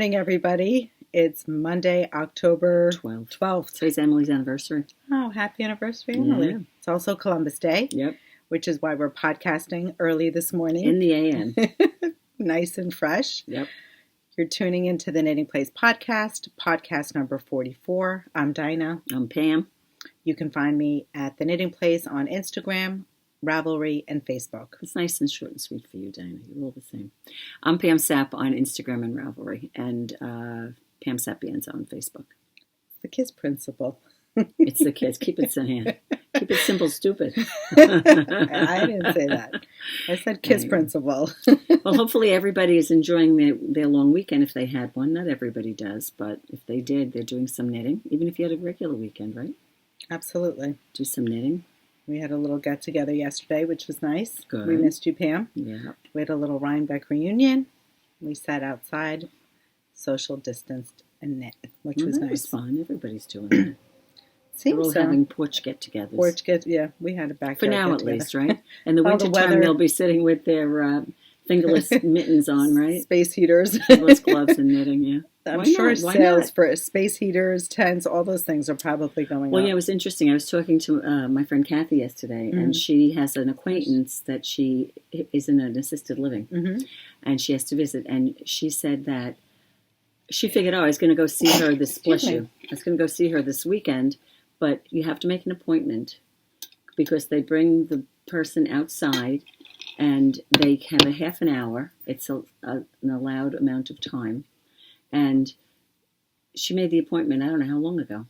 morning, everybody. It's Monday, October 12th. Today's Emily's anniversary. Oh, happy anniversary, Emily. Yeah. It's also Columbus Day. Yep. Which is why we're podcasting early this morning. In the AM. Nice and fresh. Yep. You're tuning into the Knitting Place podcast number 44. I'm Dina. I'm Pam. You can find me at the Knitting Place on Instagram, Ravelry, and Facebook. It's nice and short and sweet for you, Dina. You're all the same. I'm Pam Sapp on Instagram and Ravelry, and Pam Sapienza on Facebook. The KISS principle. It's the kids. Keep it simple. Keep it simple, stupid. I didn't say that. I said KISS principle. Well, hopefully everybody is enjoying their long weekend if they had one. Not everybody does, but if they did, they're doing some knitting. Even if you had a regular weekend, right? Absolutely. Do some knitting. We had a little get-together yesterday, which was nice. Good. We missed you, Pam. Yeah. We had a little Rhinebeck reunion. We sat outside, social distanced, and knit, which was nice. It was fun. Everybody's doing that. Seems We're all so. having porch get-togethers. Yeah, we had a backyard for now, get-together. at least, right? And the Well, the wintertime, weather- they'll be sitting with their fingerless mittens on, right? Space heaters. Fingerless gloves and knitting, yeah. I'm Why sure not? Why sales not? for space heaters, tents, all those things are probably going Well, up. yeah, it was interesting. I was talking to my friend Kathy yesterday, and she has an acquaintance that she is in an assisted living, and she has to visit. And she said that she figured, I was going to go see her this. Bless you. I was going to go see her this weekend, but you have to make an appointment because they bring the person outside, and they have a half an hour. It's an allowed amount of time. And she made the appointment, I don't know how long ago.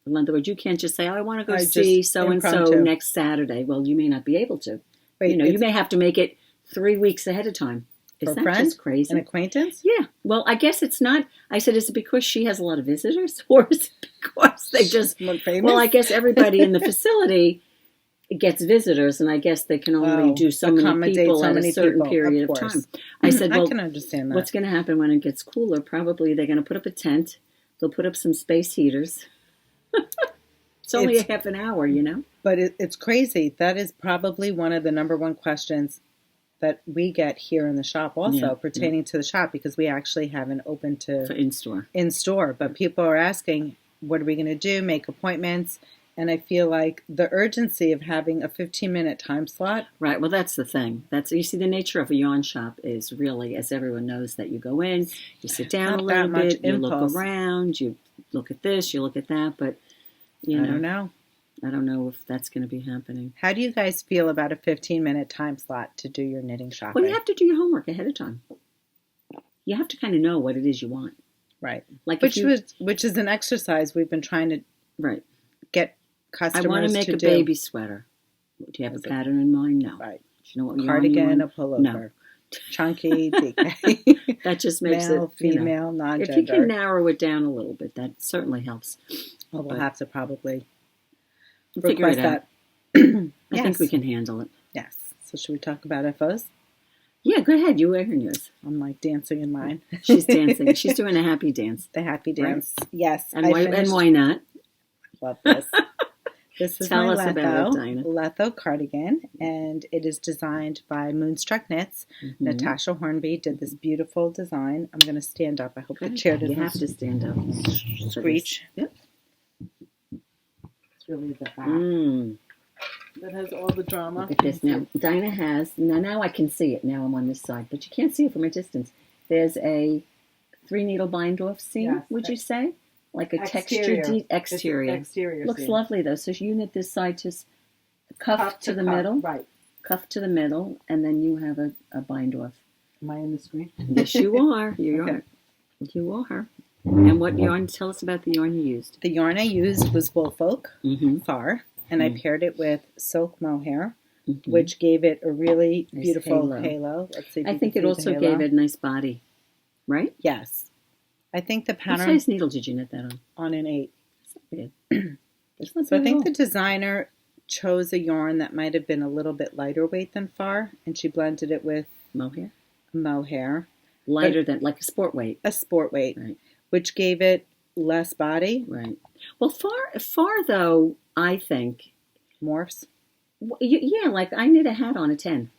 In other words, you can't just say, I want to go see so-and-so next Saturday. Well, you may not be able to. Wait, you may have to make it 3 weeks ahead of time. Is that just crazy? An acquaintance? Yeah. Well, I guess it's not. I said, is it because she has a lot of visitors? Or is it because they just... Well, I guess everybody in the facility gets visitors, and I guess they can only do so many people at a certain period of time. I said, well, I can understand that. What's going to happen when it gets cooler? Probably they're going to put up a tent. They'll put up some space heaters. It's only a half an hour, But it's crazy. That is probably one of the number one questions that we get here in the shop also pertaining to the shop, because we actually have an open to... For in-store. In-store. But people are asking, what are we going to do? Make appointments? And I feel like the urgency of having a 15-minute time slot. Right. Well, that's the thing. You see, the nature of a yarn shop is really, as everyone knows, that you go in, you sit down a little bit, you look around, you look at this, you look at that, but, I don't know. I don't know if that's going to be happening. How do you guys feel about a 15-minute time slot to do your knitting shopping? Well, you have to do your homework ahead of time. You have to kind of know what it is you want. Right. Like which is an exercise we've been trying to get customers to do. I want to make a baby sweater. Do you have a pattern in mind? No. Right. Do you know what Cardigan, a pullover. No. Chunky, DK. That just makes male, it female, non-gender. If you can narrow it down a little bit, that certainly helps. Well, we'll have to probably figure it out. That. I think we can handle it. Yes. So should we talk about FOs? Yeah, go ahead. You wear her news. I'm like dancing in mine. She's dancing. She's doing a happy dance. The happy dance. Right? Yes. And why not? Love this. This is Tell my us about it, Dina. Letho cardigan, and it is designed by Moonstruck Knits. Natasha Hornby did this beautiful design. I'm going to stand up. I hope the chair doesn't... You have to stand up. Screech. Yep. It's really the back. That has all the drama. Look at this. Now, Dina has... Now I can see it. Now I'm on this side. But you can't see it from a distance. There's a 3-needle bind-off seam, would you say? Like a exterior. Exterior. Looks lovely, though. So you knit this side just cuff to the middle. Right. Cuff to the middle, and then you have a bind-off. Am I in the screen? Yes, you are. You are. You are. And what yarn? Tell us about the yarn you used. The yarn I used was Woolfolk far, and I paired it with Kos Mohair, which gave it a really beautiful halo. Let's see. I think it also gave it a nice body, right? Yes. I think the pattern... What size needle did you knit that on? On an 8. That's not bad. So I think the designer chose a yarn that might have been a little bit lighter weight than far, and she blended it with mohair. Lighter than, like a sport weight. A sport weight, right. Which gave it less body. Right. Well, far though, I think... Morphs? Yeah, like I knit a hat on a 10.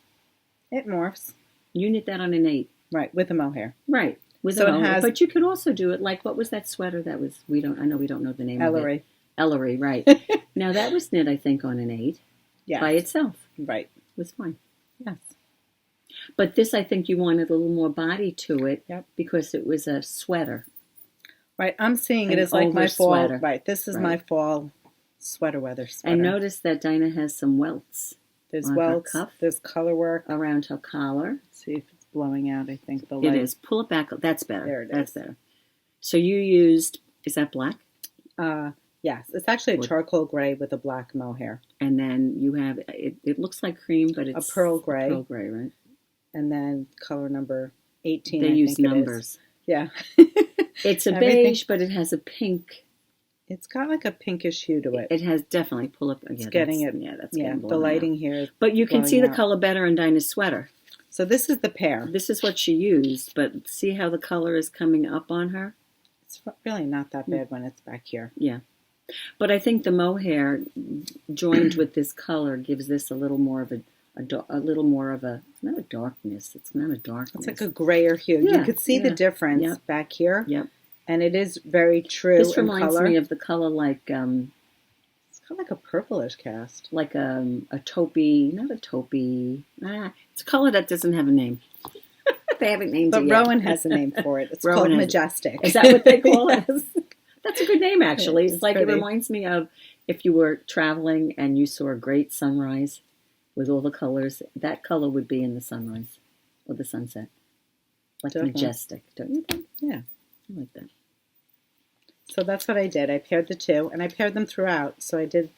It morphs. You knit that on an 8. Right, with a mohair. Right. With So a it mohair. has But you could also do it like, what was that sweater that was, we don't know the name of it. Ellery. Ellery, right. Now that was knit, I think, on an 8 by itself. Right. It was fine. Yes. But this, I think you wanted a little more body to it because it was a sweater. Right. I'm seeing it as like my fall. Sweater. Right. This is my fall sweater weather sweater. And notice that Dina has some welts. There's welts. There's color work around her collar. Let's see if it's blowing out. I think the light. It is. Pull it back. That's better. There it is. That's better. So you used, is that black? Yes. It's actually a charcoal gray with a black mohair. And then you have, it looks like cream, but it's a pearl gray. Pearl gray, right? And then color number 18. They use numbers. Yeah. It's a beige, but it has a pink. It's got like a pinkish hue to it. It has definitely pull up. It's getting it. Yeah, that's getting the lighting here is but you can see the color better in Dina's sweater. So this is the pair. This is what she used, but see how the color is coming up on her? It's really not that bad when it's back here. Yeah. But I think the mohair joined with this color gives this a little more of a little more of a, not a darkness. It's not a darkness. It's like a grayer hue. Yeah, you could see the difference back here. Yep. And it is very true. This reminds me of the color like it's kind of like a purplish cast. Like a taupey, not a taupey. It's a color that doesn't have a name. They haven't named it yet. But Rowan has a name for it. It's called Majestic. Is that what they call it? That's a good name, actually. It's like pretty. It reminds me of if you were traveling and you saw a great sunrise with all the colors. That color would be in the sunrise or the sunset. Like Majestic, don't you think? Yeah. I like that. So that's what I did. I paired the two, and I paired them throughout. So I did.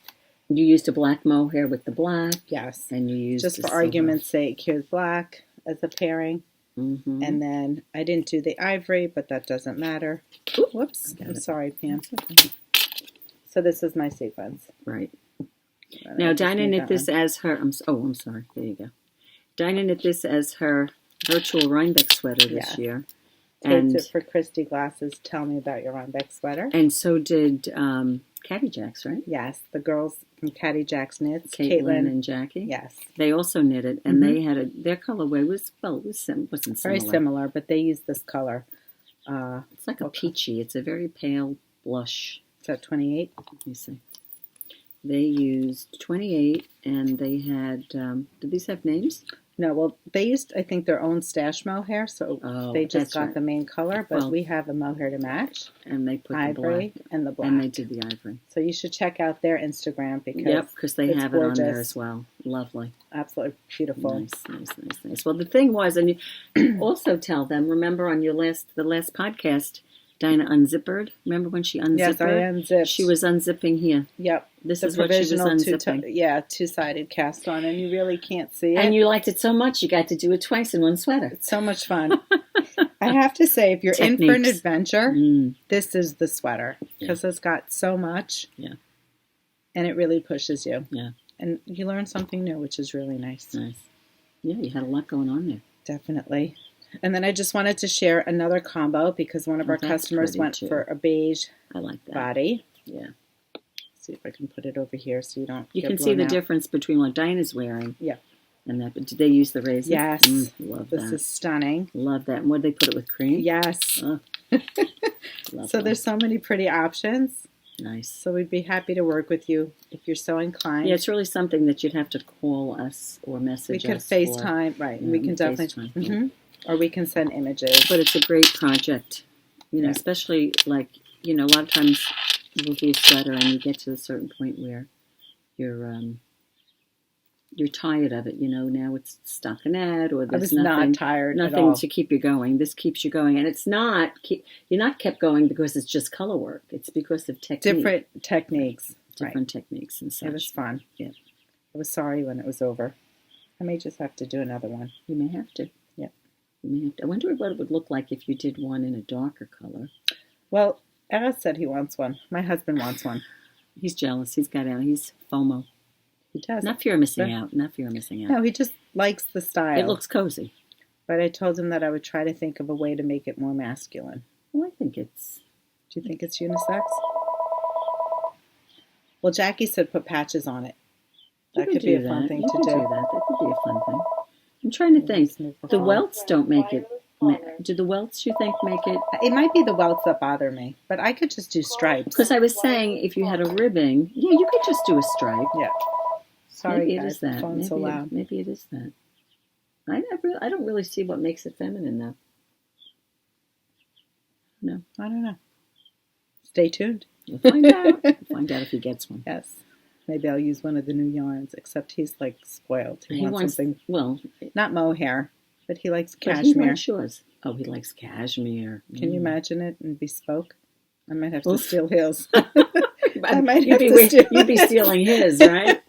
You used a black mohair with the black. Yes. And you used just for argument's sake, here's black as a pairing. Mm-hmm. And then I didn't do the ivory, but that doesn't matter. Ooh, whoops. I'm sorry, Pam. So this is my sequence. Right. Now, Dina knit this as her... I'm sorry. There you go. Dina knit this as her virtual Rhinebeck sweater this year. And it for Christy Glasses. Tell me about your Rhinebeck sweater. And so did Caddy Jacks, right? Yes, the girls from Caddy Jacks knits. Caitlin and Jackie. Yes. They also knitted, and they had their colorway wasn't similar. Very similar, but they used this color. It's like a peachy. It's a very pale blush. Is that 28? Let me see. They used 28, and they had, did these have names? No, well, they used, I think, their own stash mohair, so they just got the main color, but we have a mohair to match. And they put ivory the black. And the black. And they did the ivory. So you should check out their Instagram because they have gorgeous. It on there as well. Lovely. Absolutely beautiful. Nice. Well, the thing was, and you also tell them, remember on the last podcast, Dina unzippered. Remember when she unzipped? Yes, I unzipped. She was unzipping here. Yep. This is what she was unzipping. Two-sided cast on, and you really can't see it. And you liked it so much, you got to do it twice in one sweater. It's so much fun. I have to say, if you're in for an adventure, this is the sweater because it's got so much. Yeah. And it really pushes you. Yeah. And you learn something new, which is really nice. Nice. Yeah, you had a lot going on there. Definitely. And then I just wanted to share another combo because one of our customers went for a beige body. Yeah. See if I can put it over here so you don't. You can see the difference between what Dina's wearing. Yeah. And that. But did they use the razor? Yes. Love this is stunning. Love that. And what did they put it with cream? Yes. So there's so many pretty options. Nice. So we'd be happy to work with you if you're so inclined. Yeah, it's really something that you'd have to call us or message us. We could FaceTime, right? We can definitely. Or we can send images. But it's a great project, especially like, a lot of times we'll do a sweater and you get to a certain point where you're tired of it, now it's stockinette or there's not tired nothing at all. To keep you going. This keeps you going. And it's not, you're not kept going because it's just color work. It's because of technique. Different techniques. Different techniques and such. It was fun. Yeah. I was sorry when it was over. I may just have to do another one. You may have to. I wonder what it would look like if you did one in a darker color. Well, Eras said he wants one. My husband wants one. He's jealous. He's got out. He's FOMO. He does. Not fear of missing out. Not fear of missing out. No, he just likes the style. It looks cozy. But I told him that I would try to think of a way to make it more masculine. Well, I think it's... Do you think it's unisex? Well, Jackie said put patches on it. That could be a fun thing to do. That could be a fun thing. I'm trying to think. The welts don't make it Do the welts, you think, make it? It might be the welts that bother me, but I could just do stripes. Because I was saying, if you had a ribbing, yeah, you could just do a stripe. Yeah. Sorry, maybe guys, it is that. The phone's so loud. Maybe it is that. I don't really see what makes it feminine, though. No. I don't know. Stay tuned. We'll find out. We'll find out if he gets one. Yes. Maybe I'll use one of the new yarns, except he's like spoiled. He wants something, well, not mohair, but he likes but cashmere. He likes yours. Oh, he likes cashmere. Can you imagine it in bespoke? I might have to steal his. You'd be stealing his, right?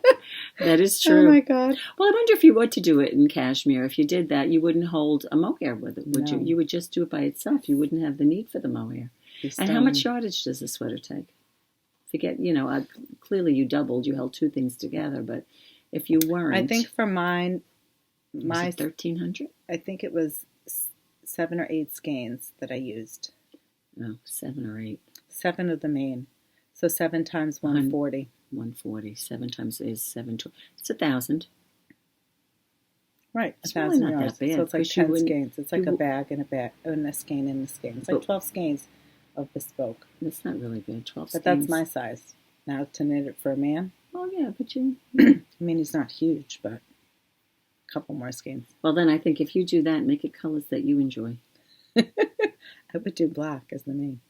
That is true. Oh my God. Well, I wonder if you were to do it in cashmere. If you did that, you wouldn't hold a mohair with it, would you? You would just do it by itself. You wouldn't have the need for the mohair. And how much yardage does a sweater take? Forget, clearly you doubled. You held two things together, but if you weren't, I think for mine, my 1,300. I think it was 7 or 8 skeins that I used. Oh, 7 or 8. 7 of the main. So 7 times 140. 140. 7 times is 720. It's 1,000. Right, It's 1,000 really not yards. that bad, So it's like 10 skeins. It's like a bag and a skein and a skein. It's like 12 skeins of bespoke. That's not really bad. 12 But skeins. that's my size. Now to knit it for a man. Oh yeah, but you. I mean, he's not huge, but a couple more skeins. Well, then I think if you do that, make it colors that you enjoy. I would do black as the main.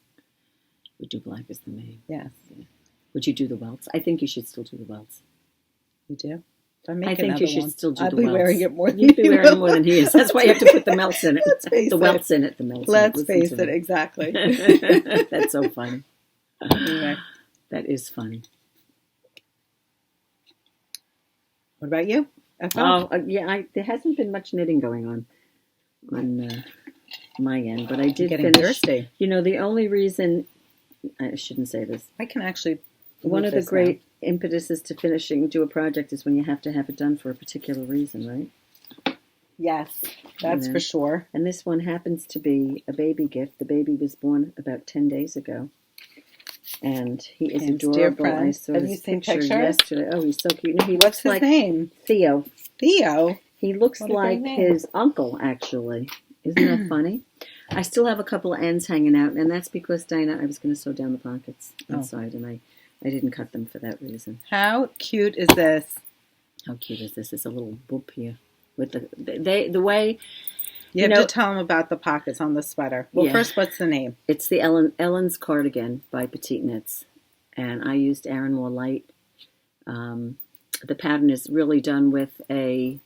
Would do black as the main. Yes. Yeah. Would you do the welts? I think you should still do the welts. You do? I think you should still do I'll the be welts. Wearing it more than You'd be wearing it more than he is. That's why you have to put the melts in it. The welts in it. The melts. Let's face it. Exactly. That's so funny. Anyway. That is funny. What about you? Yeah. There hasn't been much knitting going on my end, but I did finish. Thirsty. The only reason I shouldn't say this. I can actually. One of the great impetuses to do a project is when you have to have it done for a particular reason, right? Yes, that's for sure. And this one happens to be a baby gift. The baby was born about 10 days ago. And he is adorable. I saw his picture yesterday. Oh, he's so cute. What's his name? Theo. Theo? He looks like his uncle, actually. Isn't that funny? I still have a couple of ends hanging out, and that's because, Dina, I was going to sew down the pockets inside, and I didn't cut them for that reason. How cute is this? How cute is this? It's a little boop here. With the way... You have to tell them about the pockets on the sweater. Well, first, what's the name? It's the Ellen's Cardigan by Petite Knits, and I used Arranmore Light. The pattern is really done with the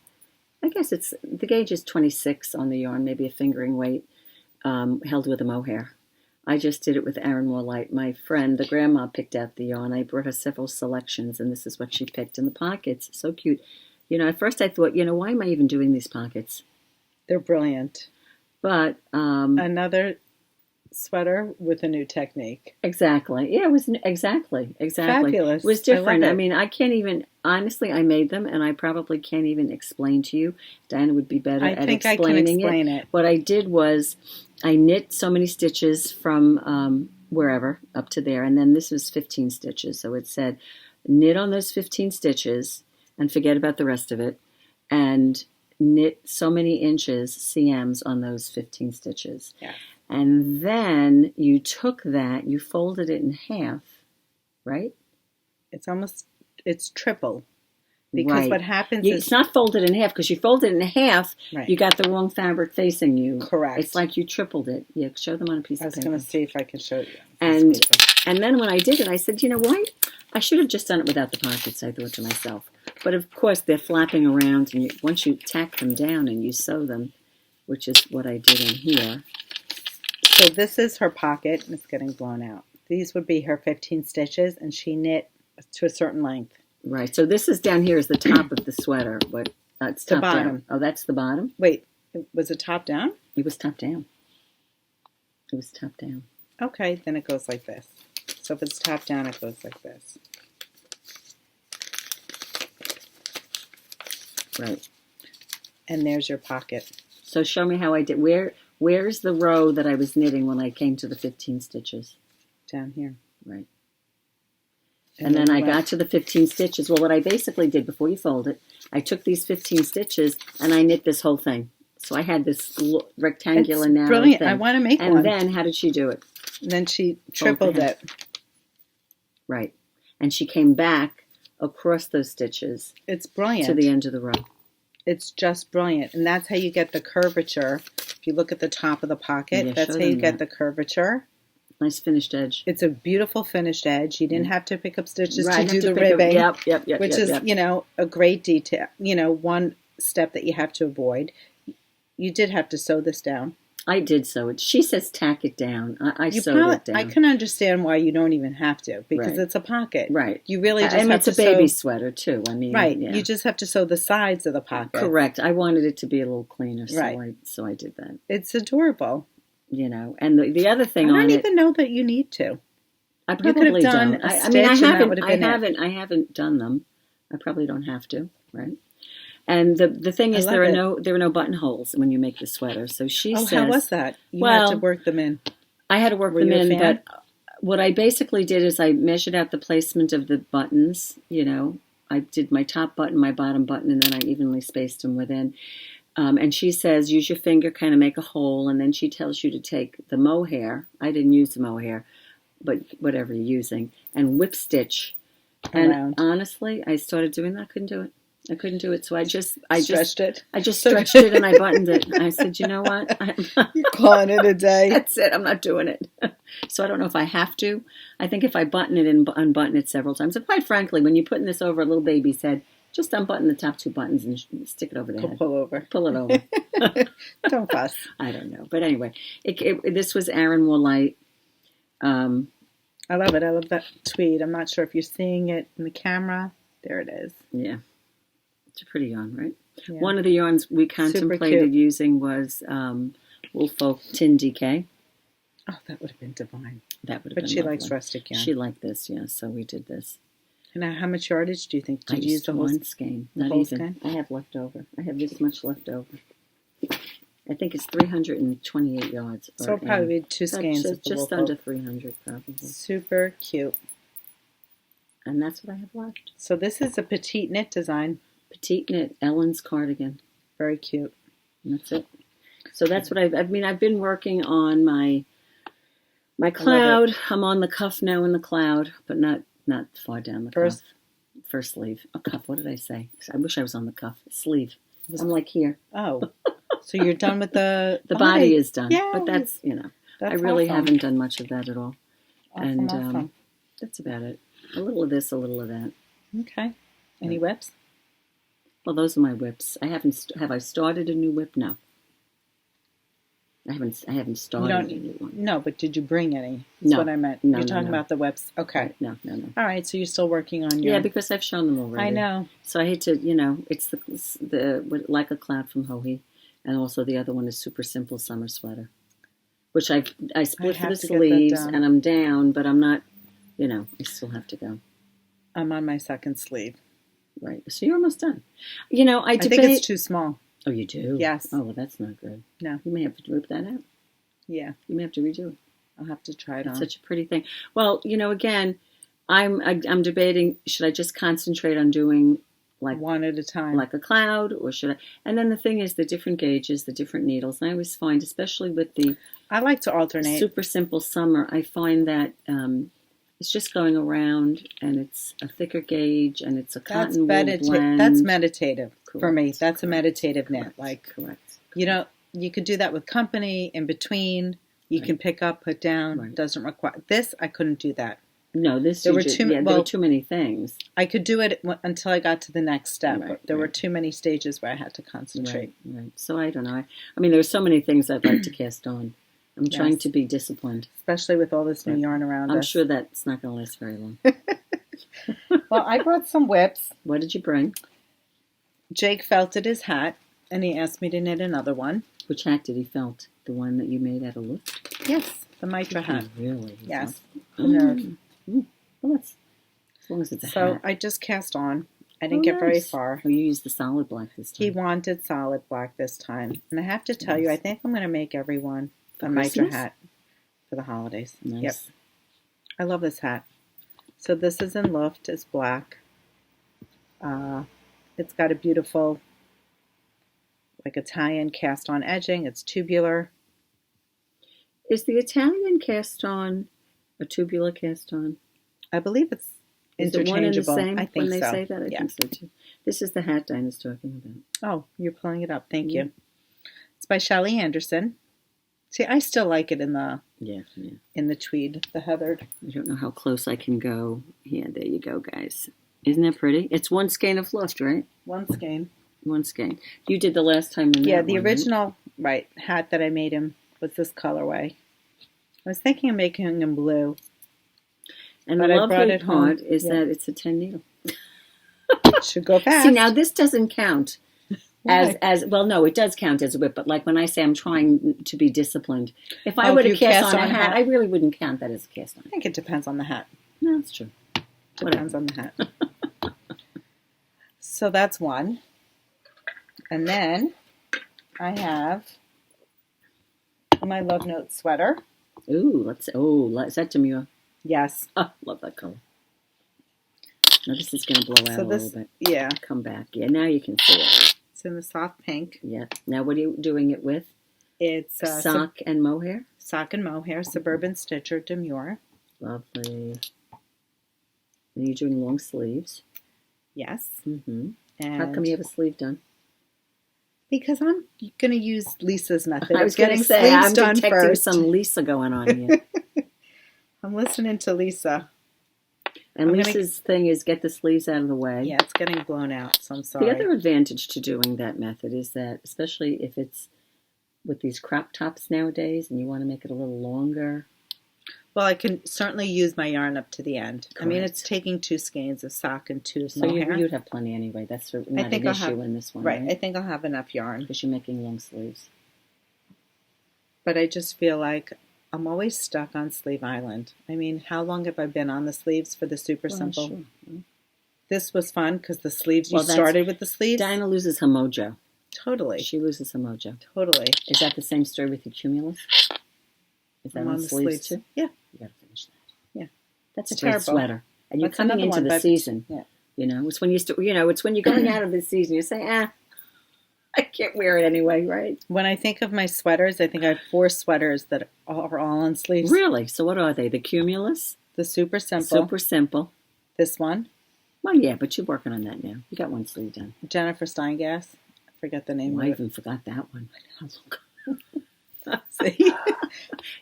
gauge is 26 on the yarn, maybe a fingering weight, held with a mohair. I just did it with Arranmore Light. My friend, the grandma, picked out the yarn. I brought her several selections, and this is what she picked. And the pockets, so cute. At first I thought, why am I even doing these pockets? They're brilliant. But another sweater with a new technique. Exactly. Yeah, it was exactly. Fabulous. It was different. I mean, I can't even, honestly, I made them, and I probably can't even explain to you. Diana would be better at explaining it. I think I can explain it. What I did was I knit so many stitches from wherever up to there, and then this was 15 stitches. So it said, knit on those 15 stitches and forget about the rest of it, and knit so many inches CMs on those 15 stitches. Yeah. And then you took that, you folded it in half, right? It's triple. Because what happens is... It's not folded in half, because you folded it in half, right. You got the wrong fabric facing you. Correct. It's like you tripled it. Yeah, show them on a piece of paper. I was going to see if I could show you. And then when I did it, I said, what? I should have just done it without the pockets, I thought to myself. But of course, they're flapping around, and once you tack them down and you sew them, which is what I did in here. So this is her pocket, and it's getting blown out. These would be her 15 stitches, and she knit to a certain length. Right. So this is down here is the top of the sweater, but it's top the bottom. Down. Oh, that's the bottom? Wait, was it top down? It was top down. It was top down. Okay, then it goes like this. So if it's top down, it goes like this. Right. And there's your pocket. So show me how I did. Where's the row that I was knitting when I came to the 15 stitches? Down here. Right. And then I got to the 15 stitches. Well, what I basically did before you fold it, I took these 15 stitches and I knit this whole thing. So I had this rectangular It's narrow brilliant. thing. I want to make and one. And then how did she do it? And then she tripled it. Right. And she came back across those stitches. It's brilliant. To the end of the row. It's just brilliant. And that's how you get the curvature. If you look at the top of the pocket, that's how you get the curvature. Nice finished edge. It's a beautiful finished edge. You didn't have to pick up stitches to do the ribbing. Yep. Which is, a great detail. One step that you have to avoid. You did have to sew this down. I did sew it. She says tack it down. I sewed it down. I can understand why you don't even have to, because it's a pocket. Right. You really just have it's to a baby sweater, too. I mean, right. Yeah. You just have to sew the sides of the pocket. Correct. I wanted it to be a little cleaner, so right. so I did that. It's adorable. And the other thing on it... I don't even know that you need to. I probably don't. I haven't done them. I probably don't have to, right? And the thing is, there are no buttonholes when you make the sweater. So she says, how was that? You had to work them in. I had to work them in, but what I basically did is I measured out the placement of the buttons. I did my top button, my bottom button, and then I evenly spaced them within. And she says, use your finger, kind of make a hole, and then she tells you to take the mohair. I didn't use the mohair, but whatever you're using, and whip stitch. Around. And honestly, I started doing that. I couldn't do it, so I just stretched it. I just stretched it and I buttoned it. And I said, you know what? You're calling it a day. That's it. I'm not doing it. So I don't know if I have to. I think if I button it and unbutton it several times, and quite frankly, when you're putting this over a little baby's head, just unbutton the top two buttons and stick it over the head. Pull over. Pull it over. Don't fuss. I don't know, but anyway, this was Arranmore light. I love it. I love that tweed. I'm not sure if you're seeing it in the camera. There it is. Yeah. It's a pretty yarn, right? Yeah. One of the yarns we contemplated using was Woolfolk Tynn DK. Oh, that would have been divine. That would have been But she lovely. likes rustic yarn. She liked this, yeah, so we did this. And now, how much yardage do you think? Did you use the whole skein? Not whole even. skein? I have left over. I have this much left over. I think it's 328 yards. So it'll probably be two skeins. Just under 300, probably. Super cute. And that's what I have left. So this is a petite knit design. Petite knit, Ellen's cardigan. Very cute. And that's it. So that's what I've been working on my cloud. I'm on the cuff now in the cloud, but not far down the cuff. First sleeve. A cuff, what did I say? I wish I was on the cuff. Sleeve. I'm like here. Oh. So you're done with the body is done. Yeah, but that's, that's I really awesome. haven't done much of that at all. Awesome. That's about it. A little of this, a little of that. Okay. Any whips? Well, those are my whips. Have I started a new whip? No. I haven't started a new one. No, but did you bring any? That's what I meant. No, you're talking about the whips. Okay. No. All right, so you're still working on your... Yeah, because I've shown them already. I know. So I hate to, it's the Like a Cloud from Hohe, and also the other one is Super Simple Summer Sweater, which I split for the sleeves, and I'm down, but I'm not, I still have to go. I'm on my second sleeve. Right. So you're almost done. I think it's too small. Oh, you do? Yes. Oh, well, that's not good. No. You may have to rip that out. Yeah. You may have to redo it. I'll have to try it on. It's such a pretty thing. Well, again, I'm debating, should I just concentrate on doing like one at a time, like a cloud, or should I? And then the thing is, the different gauges, the different needles. And I always find, especially with the I like to alternate. Super Simple Summer, I find that it's just going around, and it's a thicker gauge, and it's a cotton wool blend. That's meditative. Correct. For me. That's a meditative knit. Correct. You could do that with company in between. You can pick up, put down. Right. Doesn't require this. I couldn't do that. No, there were too many things. I could do it until I got to the next step. Right, there were too many stages where I had to concentrate. Right. So I don't know. I mean, there's so many things I'd like to cast on. I'm trying to be disciplined. Especially with all this new yarn around us. I'm sure that's not going to last very long. Well, I brought some whips. What did you bring? Jake felted his hat, and he asked me to knit another one. Which hat did he felt? The one that you made out of Luft? Yes, the Mitra hat. Really? Yes. Well, that's as long as it's a hat. So I just cast on. I didn't get very far. Oh, you used the solid black this time. He wanted solid black this time. And I have to tell you, I think I'm going to make everyone a Mitra hat for the holidays. Nice. Yep. I love this hat. So this is in Luft. It's black. It's got a beautiful like Italian cast on edging. It's tubular. Is the Italian cast on a tubular cast on? I believe it's interchangeable. Is it one and the same I think when they so. say that? I think so too. This is the hat Dina's talking about. Oh, you're pulling it up. Thank you. It's by Shellie Anderson. See, I still like it in the tweed, the heathered. I don't know how close I can go. Yeah, there you go, guys. Isn't that pretty? It's one skein of Luft, right? One skein. One skein. You did the last time in that the one, original hat that I made him was this colorway. I was thinking of making him blue. And the lovely part is that it's a 10 needle. Should go fast. See, now this doesn't count as well. No, it does count as a whip. But like when I say I'm trying to be disciplined, if I were to cast on a hat, I really wouldn't count that as a cast on. I think it depends on the hat. No, that's true. Depends on the hat. So that's one. And then I have my Love Note sweater. Ooh, is that demure? Yes. Oh, love that color. Now this is going to blow out a little bit. Yeah. Come back. Yeah, now you can see it. It's in the soft pink. Yeah. Now what are you doing it with? It's sock and mohair? Sock and mohair, Suburban Stitcher Demure. Lovely. And you're doing long sleeves. Yes. Mm-hmm. And how come you have a sleeve done? Because I'm going to use Lisa's method. I was going to say, I'm detecting some Lisa going on here. I'm listening to Lisa. And Lisa's thing is get the sleeves out of the way. Yeah, it's getting blown out, so I'm sorry. The other advantage to doing that method is that, especially if it's with these crop tops nowadays and you want to make it a little longer. Well, I can certainly use my yarn up to the end. Correct. I mean, it's taking 2 skeins of sock and 2 of mohair. So you'd have plenty anyway. That's not an issue in this one, right? I think I'll have enough yarn. Because you're making long sleeves. But I just feel like I'm always stuck on Sleeve Island. I mean, how long have I been on the sleeves for the Super Simple? Sure. This was fun because the sleeves, you started with the sleeves. Dina loses her mojo. Totally. She loses her mojo. Totally. Is that the same story with your Cumulus? Is that on the sleeves too? Yeah. You got to finish that. Yeah. That's a great sweater. And you're coming into the season. Yeah. You know, it's when it's when you're going out of the season, you say, I can't wear it anyway, right? When I think of my sweaters, I think I have 4 sweaters that are all on sleeves. Really? So what are they? The Cumulus? The Super Simple. Super Simple. This one. Well, yeah, but you're working on that now. You got one sleeve done. Jennifer Steingas. I forget the name of it. I even forgot that one. See?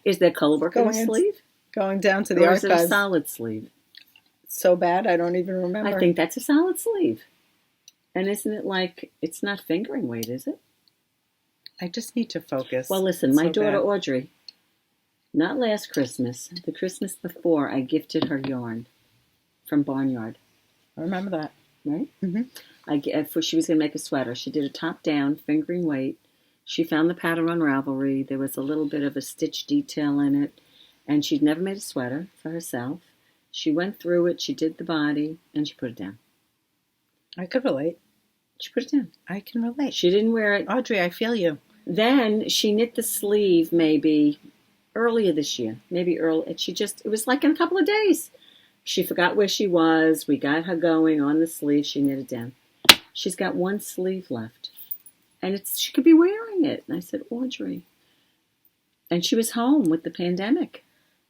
Is there color work on the sleeve? Going down to the archives. Or is it a solid sleeve? So bad, I don't even remember. I think that's a solid sleeve. And isn't it like, it's not fingering weight, is it? I just need to focus. Well, listen, my daughter Audrey, not last Christmas, the Christmas before, I gifted her yarn from Barnyard. I remember that. Right? Mm-hmm. She was going to make a sweater. She did a top down, fingering weight. She found the pattern on Ravelry. There was a little bit of a stitch detail in it. And she'd never made a sweater for herself. She went through it, she did the body, and she put it down. I could relate. She put it down. I can relate. She didn't wear it. Audrey, I feel you. Then she knit the sleeve maybe earlier this year. Maybe early. It was like in a couple of days. She forgot where she was. We got her going on the sleeve. She knit it down. She's got one sleeve left. And she could be wearing it. And I said, Audrey. And she was home with the pandemic.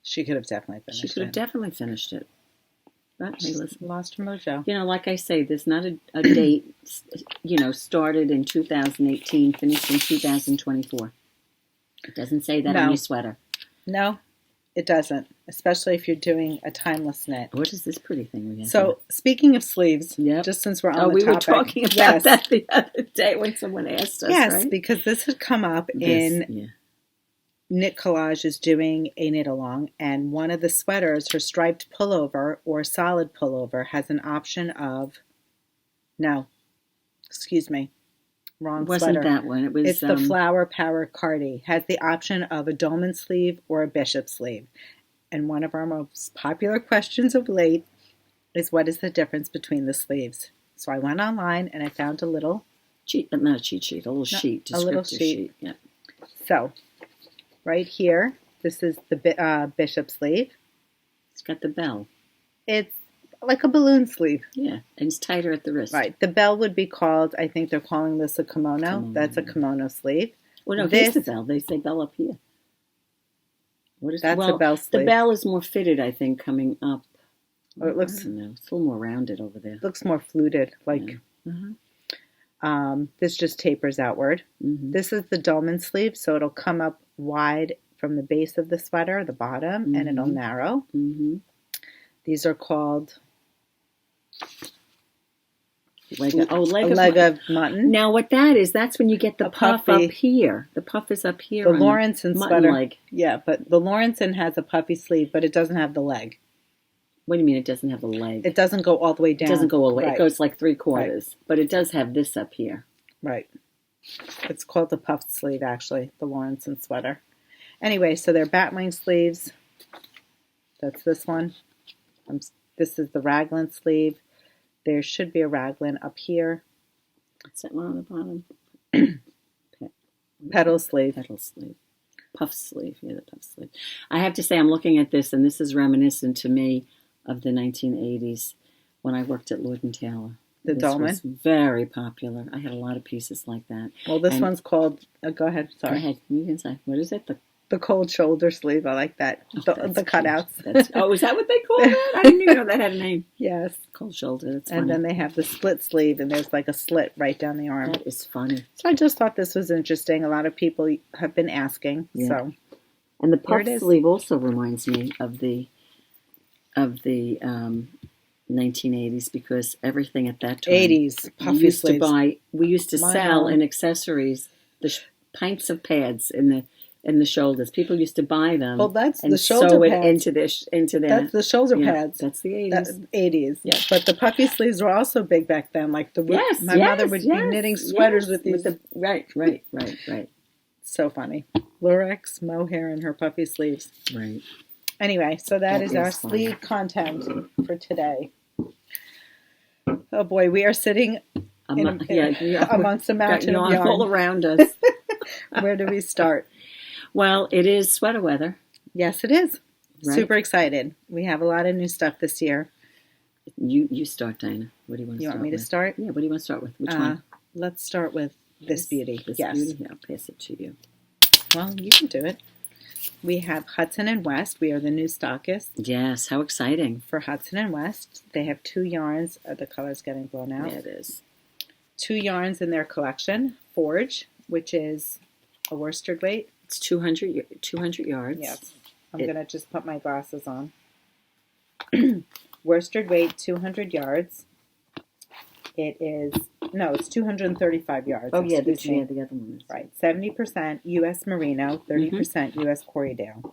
She could have definitely finished it. She could have definitely finished it. But hey, listen. Lost her mojo. You know, like I say, there's not a date, started in 2018, finished in 2024. It doesn't say that on your sweater. No, it doesn't. Especially if you're doing a timeless knit. What is this pretty thing we have? So, speaking of sleeves, just since we're on the topic. We were talking about that the other day when someone asked us, Yes, because this had come up in Knit Collage is doing a knit along, and one of the sweaters, her striped pullover or solid pullover, has an option of wrong Wasn't sweater. That one? It's the Flower Power Cardi. Has the option of a dolman sleeve or a bishop sleeve. And one of our most popular questions of late is, what is the difference between the sleeves? So I went online and I found a little not a cheat sheet, a little sheet, descriptive a little sheet. Yeah. So right here, this is the bishop sleeve. It's got the bell. It's like a balloon sleeve. Yeah, and it's tighter at the wrist. Right. The bell would be called, I think they're calling this a kimono. That's a kimono sleeve. Well, no, here's the bell. They say bell up here. What is that's a bell sleeve. The bell is more fitted, I think, coming up. Or it looks, I don't know. It's a little more rounded over there. Looks more fluted. Like, this just tapers outward. This is the dolman sleeve, so it'll come up wide from the base of the sweater, the bottom, and it'll narrow. These are called leg of mutton. Now, what that is, that's when you get the puff up here. The puff is up here. The Lawrenson sweater. Leg. Yeah, but the Lawrenson has a puffy sleeve, but it doesn't have the leg. What do you mean it doesn't have the leg? It doesn't go all the way down. It doesn't go all the way. Right. It goes like 3/4. Right. But it does have this up here. Right. It's called the puffed sleeve, actually, the Lawrenson sweater. Anyway, so they're batwing sleeves. That's this one. This is the raglan sleeve. There should be a raglan up here. What's that one on the bottom? Petal sleeve. Petal sleeve. Puff sleeve. Yeah, the puff sleeve. I have to say, I'm looking at this, and this is reminiscent to me of the 1980s when I worked at Lord & Taylor. The dolman? Was very popular. I had a lot of pieces like that. Well, this one's called, go ahead, sorry. Go ahead, you can say. What is it? The cold shoulder sleeve. I like that. The cutouts. Is that what they call that? I didn't even know that had a name. Yes. Cold shoulder. That's funny. And then they have the split sleeve, and there's like a slit right down the arm. That is funny. So I just thought this was interesting. A lot of people have been asking. Yeah. So. And the puff sleeve also reminds me of the 1980s, because everything at that time. 80s puffy sleeves. We used to sell in accessories the pints of pads in the shoulders. People used to buy them. Well, that's and the shoulder sew pads. It into their. That's the shoulder pads. That's the 80s. 80s. Yeah. But the puffy sleeves were also big back then. Like my mother would be knitting sweaters with these. Right. So funny. Kos Mohair and her puffy sleeves. Right. Anyway, so that is our sleeve content for today. Oh boy, we are sitting amongst a mountain of yarn all around us. Where do we start? Well, it is sweater weather. Yes, it is. Right? Super excited. We have a lot of new stuff this year. You start, Dina. What do you want to start with? You want me to start? Yeah, what do you want to start with? Which one? Let's start with this beauty. This beauty? Yeah, I'll pass it to you. Well, you can do it. We have Hudson+West. We are the new stockists. Yes, how exciting. For Hudson+West. They have 2 yarns. The color's getting blown out. Yeah, it is. 2 yarns in their collection. Forge, which is a worsted weight. It's 200 yards. Yes. I'm going to just put my glasses on. Worsted weight, 200 yards. It's 235 yards. Oh, yeah, the other one is. Right. 70% U.S. Merino, 30% U.S. Corriedale.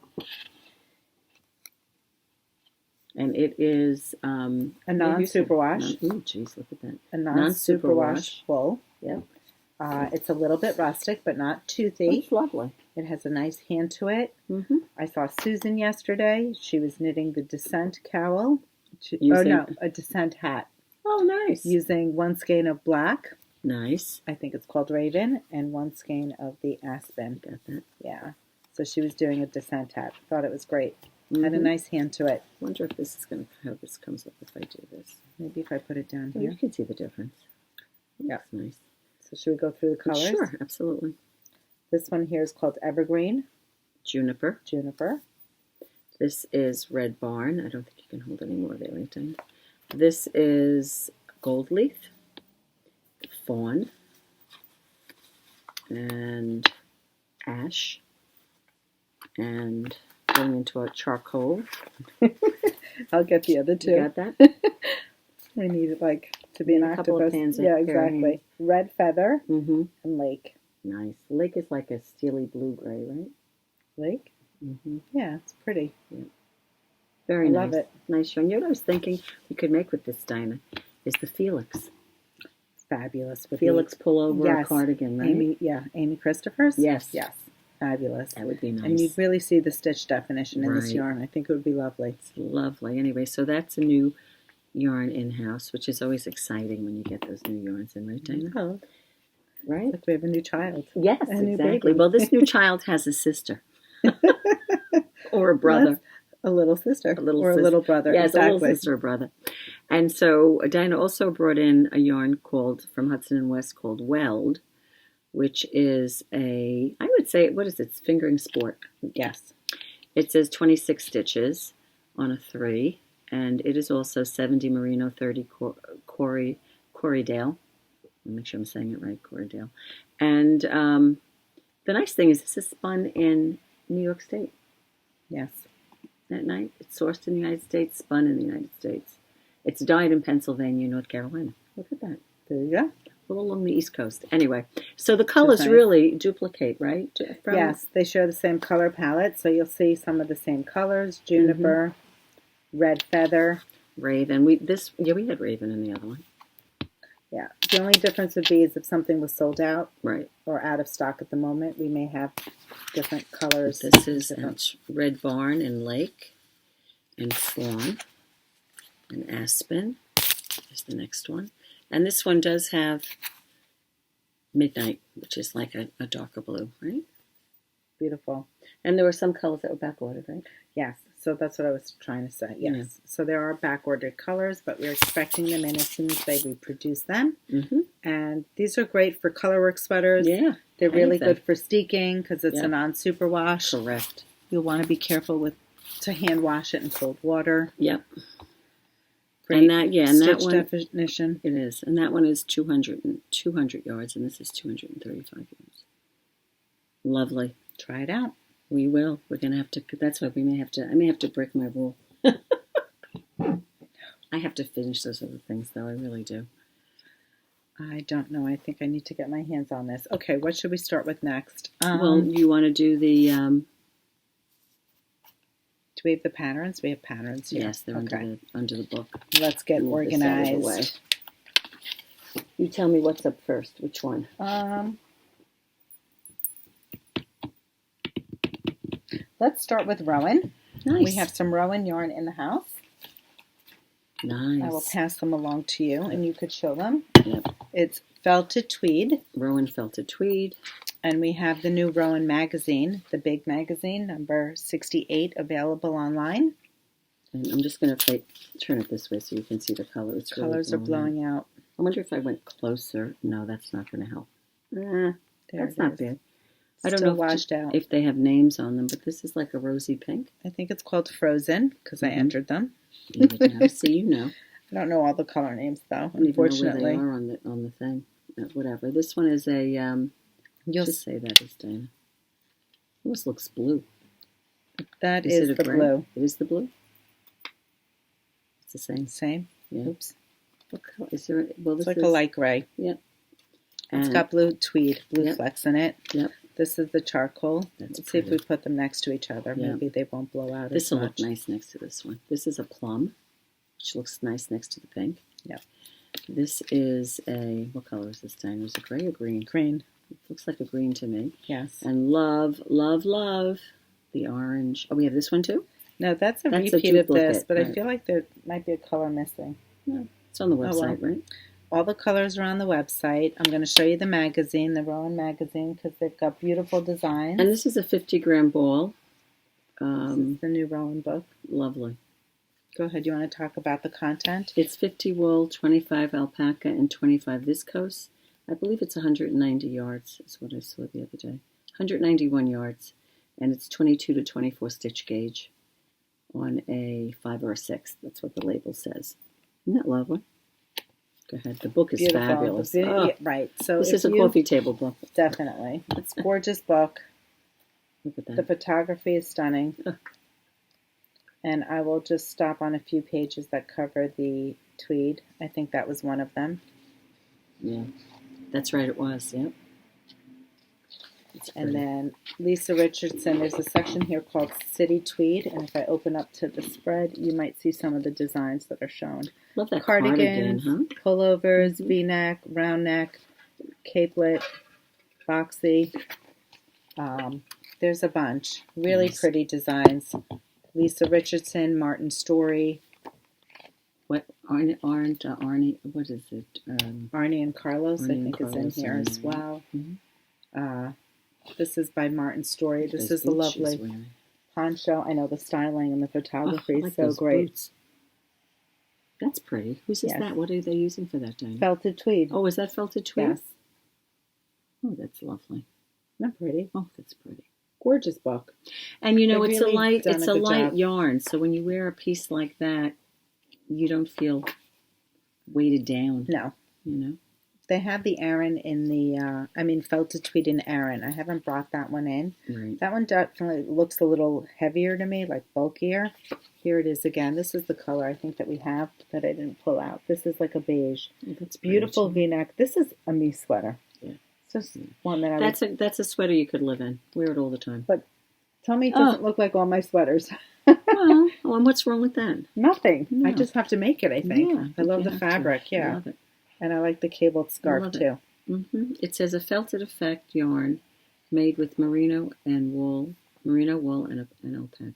And it is a non-superwash. Oh, jeez, look at that. A non-superwash wool. Yep. It's a little bit rustic, but not toothy. It's lovely. It has a nice hand to it. I saw Susan yesterday. She was knitting the Descent cowl. A Descent hat. Oh, nice. Using 1 skein of black. Nice. I think it's called Raven. And 1 skein of the Aspen. Got that. Yeah. So she was doing a Descent hat. Thought it was great. Had a nice hand to it. Wonder if this is how this comes up if I do this. Maybe if I put it down here. You can see the difference. Yeah. That's nice. So should we go through the colors? Sure, absolutely. This one here is called Evergreen. Juniper. This is Red Barn. I don't think you can hold any more there, right, Diane? This is Gold Leaf, Fawn, and Ash, and going into a charcoal. I'll get the other 2. You got that? We need it to be an octopus. Yeah, exactly. Red Feather and Lake. Nice. Lake is like a steely blue-gray, right? Lake? Yeah, it's pretty. Yeah. Very nice. Love it. Nice yarn. You know what I was thinking we could make with this, Dina, is the Felix. Fabulous. With Felix pullover or cardigan, right? Amy Christopher's? Yes. Fabulous. That would be nice. And you'd really see the stitch definition in this yarn. I think it would be lovely. It's lovely. Anyway, so that's a new yarn in-house, which is always exciting when you get those new yarns in, right, Dina? Oh. Right? Like we have a new child. Yes, exactly. Well, this new child has a sister. Or a brother. A little sister. A little brother. Yes, exactly. a little sister or brother. And so Dina also brought in a yarn from Hudson+West called Weld, which is I would say, what is it? It's fingering sport. Yes. It says 26 stitches on a 3, and it is also 70 merino, 30 Corriedale. Make sure I'm saying it right, Corriedale. And the nice thing is this is spun in New York State. Yes. That night, it's sourced in the United States, spun in the United States. It's dyed in Pennsylvania, North Carolina. Look at that. There you go. All along the East Coast. Anyway, so the colors really duplicate, right? Yes, they share the same color palette, so you'll see some of the same colors: juniper, red feather, raven. We had raven in the other one. Yeah, the only difference would be is if something was sold out, right, or out of stock at the moment. We may have different colors. This is red barn and lake, and fawn, and aspen. Here's the next one. And this one does have midnight, which is like a darker blue, right? Beautiful. And there were some colors that were back-ordered, right? Yes. So that's what I was trying to say. Yes. Yeah. So there are back-ordered colors, but we're expecting them in as soon as they reproduce them. Mm-hmm. And these are great for colorwork sweaters. Yeah. They're really good for steeking because it's a non-superwash. Correct. You'll want to be careful to hand wash it in cold water. Yep. Great and that one definition. It is, and that one is 200 yards, and this is 235 yards. Lovely. Try it out. We will. We're gonna have to. That's why I may have to break my rule. I have to finish those other things, though. I really do. I don't know. I think I need to get my hands on this. Okay, what should we start with next? Well, you want to do the. Do we have the patterns? We have patterns here. Yes, they're under the book. Let's get organized. You tell me what's up first. Which one? Let's start with Rowan. Nice. We have some Rowan yarn in the house. Nice. I will pass them along to you, and you could show them. Yep. It's felted tweed. Rowan felted tweed. And we have the new Rowan Magazine, the big magazine, number 68, available online. And I'm just going to turn it this way so you can see the color. It's colors really are blowing out. I wonder if I went closer. No, that's not going to help. That's not bad. I don't know if they have names on them, but this is like a rosy pink. I think it's called Frozen because I entered them. See, you know. I don't know all the color names though. I don't unfortunately, even know where they are on the thing. Whatever. This one is a. You'll just say that is Dina. Almost looks blue. That is the blue. It is the blue. It's the same. Same. Yeah. Oops. What color is there? Well, it's like a light gray. Yep. It's got blue tweed, blue flecks in it. Yep. This is the charcoal. Let's see if we put them next to each other. Maybe they won't blow out as much. This will look nice next to this one. This is a plum, which looks nice next to the pink. Yep. This is what color is this, Dina? Is it gray or green? Green. It looks like a green to me. Yes. And love, love, love the orange. Oh, we have this one too? No, that's a repeat of this, but I feel like there might be a color missing. No, it's on the website, right? All the colors are on the website. I'm going to show you the magazine, the Rowan Magazine, because they've got beautiful designs. And this is a 50-gram ball. This is the new Rowan book. Lovely. Go ahead. You want to talk about the content? It's 50 wool, 25 alpaca, and 25 viscose. I believe it's 190 yards, is what I saw the other day. 191 yards, and it's 22 to 24 stitch gauge on a 5 or a 6. That's what the label says. Isn't that lovely? Go ahead. The book is fabulous. Right. So this is a coffee table book. Definitely. It's a gorgeous book. Look at that. The photography is stunning. And I will just stop on a few pages that cover the tweed. I think that was one of them. Yeah. That's right, it was, yep. And then Lisa Richardson, there's a section here called City Tweed, and if I open up to the spread, you might see some of the designs that are shown. Love that Cardigans, pullovers, V-neck, round neck, capelet, boxy. There's a bunch. Really pretty designs. Lisa Richardson, Martin Story. What Arnie? What is it? Arnie and Carlos, I think, is in here as well. Mm-hmm. This is by Martin Story. This is a lovely poncho. I know the styling and the photography is so great. Boots. That's pretty. Whose is that? What are they using for that, Dina? Felted tweed. Oh, is that felted tweed? Yes. Oh, that's lovely. Not pretty. Oh, that's pretty. Gorgeous book. And you know, They've it's really a light job. yarn, so when you wear a piece like that, you don't feel weighted down. No. You know? They have the Aran in the, felted tweed in Aran. I haven't brought that one in. Right. That one definitely looks a little heavier to me, like bulkier. Here it is again. This is the color I think that we have that I didn't pull out. This is like a beige. Oh, that's beautiful V-neck. This is a me sweater. Yeah. It's just one that That's a sweater you could live in. Wear it all the time. But tell me it doesn't look like all my sweaters. Well, and what's wrong with that? Nothing. No. I just have to make it, I think. Yeah, I love the fabric, I love it. And I like the cabled scarf, too. Mm-hmm. It says a felted effect yarn made with merino wool and alpaca.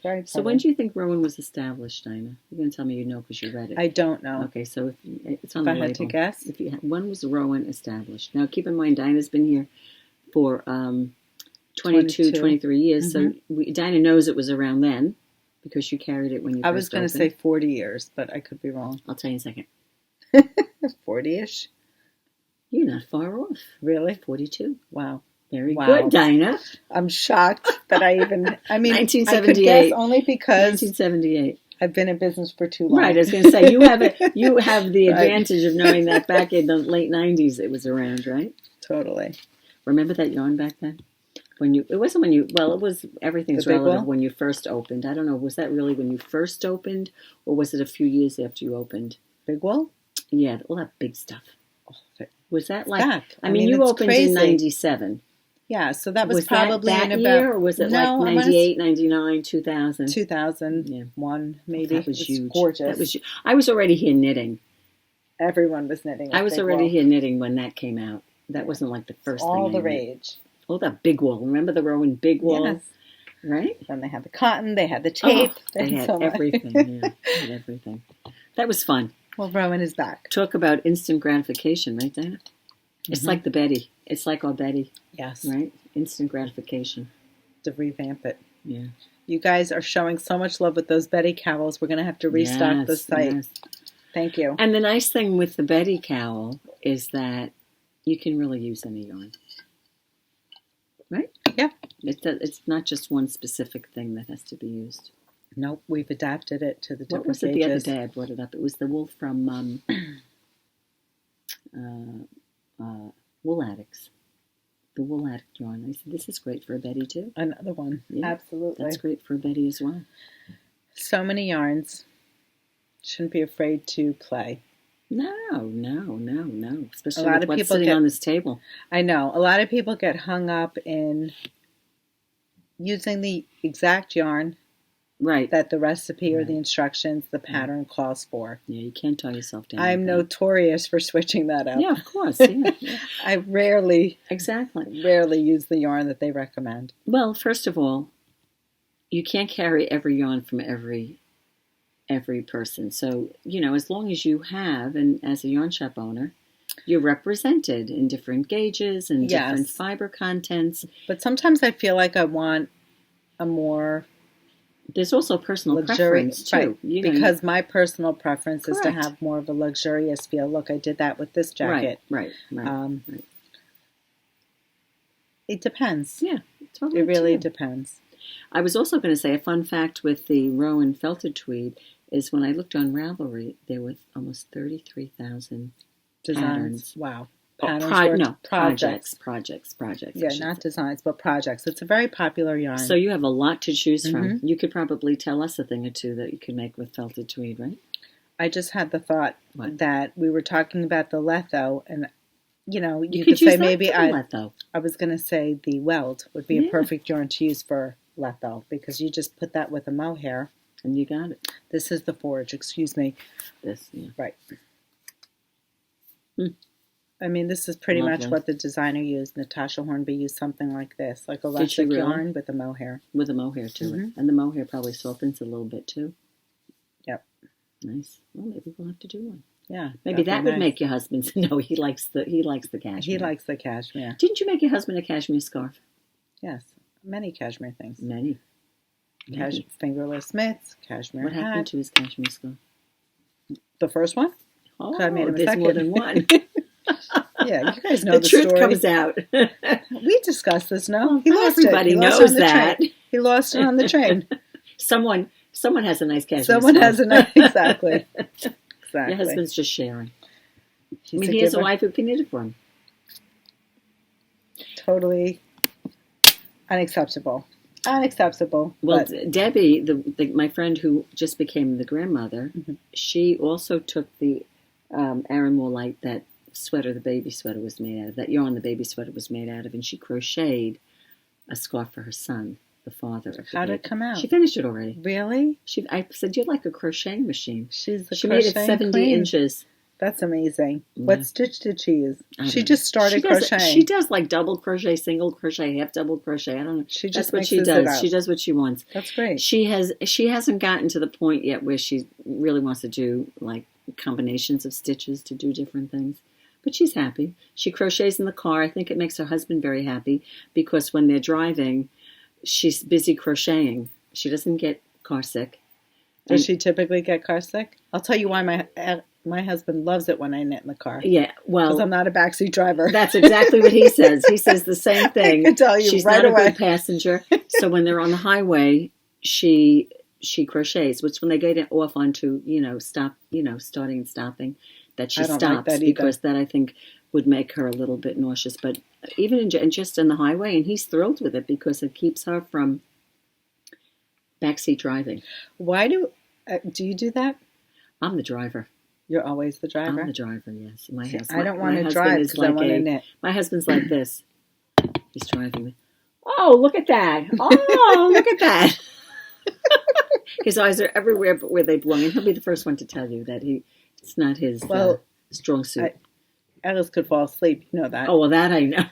Very pretty. So when do you think Rowan was established, Dina? You're going to tell me you know because you read it. I don't know. Okay, so it's on the label. If I had to guess? When was Rowan established? Now, keep in mind, Dina's been here for 22, 23 years, so Dina knows it was around then because you carried it when you first opened. I was going to say 40 years, but I could be wrong. I'll tell you in a second. 40-ish? You're not far off. Really? 42. Wow. Very good, Dina. I'm shocked that I even, 1978. I could guess only because 1978. I've been in business for too long. Right, I was going to say, you have the advantage of knowing that back in the late 90s it was around, right? Totally. Remember that yarn back then? It was, everything's relative when you first opened. I don't know, was that really when you first opened, or was it a few years after you opened? Big wool? Yeah, all that big stuff. Was that like, back. you opened in 97. Yeah, so that was probably that in year, or was it like 98, 99, 2000? 2001, maybe. That was huge. Gorgeous. I was already here knitting. Everyone was knitting. I was already here knitting when that came out. That wasn't like the first thing. All the rage. Oh, that big wool. Remember the Rowan big wool? Yes. Right? And they had the cotton, they had the tape. They had everything. Yeah, they had everything. That was fun. Well, Rowan is back. Talk about instant gratification, right, Dina? It's like the Betty. It's like our Betty. Yes. Right? Instant gratification. To revamp it. Yeah. You guys are showing so much love with those Betty cowls. We're going to have to restock the site. Yes. Thank you. And the nice thing with the Betty cowl is that you can really use any yarn. Right? Yeah. It's not just one specific thing that has to be used. Nope, we've adapted it to the different What was it pages. the other day I brought it up? It was the wool from Wool Addicts. The Wool Addict yarn. I said, this is great for a Betty too. Another one. Yeah, absolutely. That's great for a Betty as well. So many yarns. Shouldn't be afraid to play. No. Especially a lot of what's sitting on this table. I know. A lot of people get hung up in using the exact yarn that the recipe or the instructions, the pattern calls for. Yeah, you can't tie yourself down. I'm notorious for switching that up. Yeah, of course. Yeah. I rarely use the yarn that they recommend. Well, first of all, you can't carry every yarn from every person. So, as long as you have, and as a yarn shop owner, you're represented in different gauges and different fiber contents. But sometimes I feel like I want a more... There's also personal preference, too. Right, because my personal preference is to have more of a luxurious feel. Look, I did that with this jacket. Right. It depends. Yeah, totally. It really depends. I was also going to say a fun fact with the Rowan felted tweed is when I looked on Ravelry, there were almost 33,000 patterns. Wow. Projects. Yeah, not designs, but projects. It's a very popular yarn. So you have a lot to choose from. You could probably tell us a thing or two that you could make with felted tweed, right? I just had the thought that we were talking about the Letho, and you could say maybe Letho. I was going to say the Weld would be a perfect yarn to use for Letho because you just put that with a mohair. And you got it. This is the forge, excuse me. This, yeah. Right. I mean, this is pretty much what the designer used. Natasha Hornby used something like this, like a rustic yarn with a mohair. With a mohair to it. And the mohair probably softens a little bit too. Yep. Nice. Well, maybe we'll have to do one. Yeah. Maybe that would make your husband know he likes the cashmere. He likes the cashmere. Didn't you make your husband a cashmere scarf? Yes. Many cashmere things. Many. Fingerless mitts, cashmere What happened to his cashmere scarf? The first one? Oh, I made him a there's second. more than one. Yeah, you guys know the truth story. comes out. We discussed this, no? Well, He lost everybody it. He lost knows it on the that. train. He lost it on the train. Someone has a nice cashmere. Someone has a nice... Exactly. Your husband's just sharing. He's he has a wife who can knit it for him. Totally unacceptable. Unacceptable. Well, but... Debbie, my friend who just became the grandmother, she also took the Arranmore light, that sweater, the baby sweater was made out of, that yarn the baby sweater was made out of, and she crocheted a scarf for her son, the father of the How did baby. it come out? She finished it already. Really? I said, you're like a crocheting machine. She made it 70 queen. inches. That's amazing. Yeah. What stitch did she use? She know. just started crocheting. She does like double crochet, single crochet, half double crochet. I don't know. She That's just what she mixes it does. up. She does what she wants. That's great. She hasn't gotten to the point yet where she really wants to do like combinations of stitches to do different things. But she's happy. She crochets in the car. I think it makes her husband very happy because when they're driving, she's busy crocheting. She doesn't get car sick. Does she typically get car sick? I'll tell you why my husband loves it when I knit in the car. Yeah, well, because I'm not a backseat driver. That's exactly what he says. He says the same thing. I can tell you She's right not away. a good passenger. So when they're on the highway, she crochets. Which when they get off onto starting and stopping, that she I don't stops like that because that I think would make her a little bit nauseous. But even just in the highway, and he's thrilled with it because it keeps her from backseat driving. Why do you do that? I'm the driver. You're always the driver? I'm the driver, yes. I don't want to drive because I want to knit. My husband's like this. He's driving me. Oh, look at that. Oh, look at that. His eyes are everywhere but where they belong. And he'll be the first one to tell you that it's not his strong suit. Alice could fall asleep. You know that. Oh, well, that I know.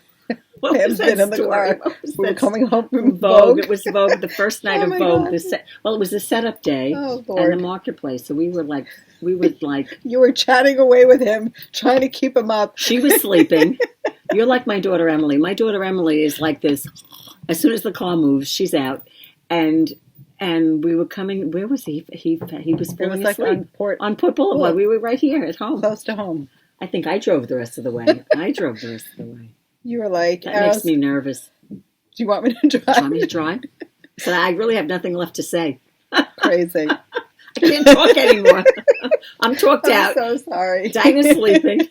What was that in the story? car. We were coming home from Vogue. It was Vogue, the first night of Vogue. God. It was the setup day and the marketplace. So we were like. You were chatting away with him, trying to keep him up. She was sleeping. You're like my daughter Emily. My daughter Emily is like this. As soon as the car moves, she's out. And we were coming. Where was he? He was falling asleep on Port Boulevard. We were right here at home, close to home. I think I drove the rest of the way. You were like, that makes me nervous. Do you want me to drive? Do you want me to drive? So I really have nothing left to say. Crazy. I can't talk anymore. I'm talked out. I'm so sorry. Dina's sleeping.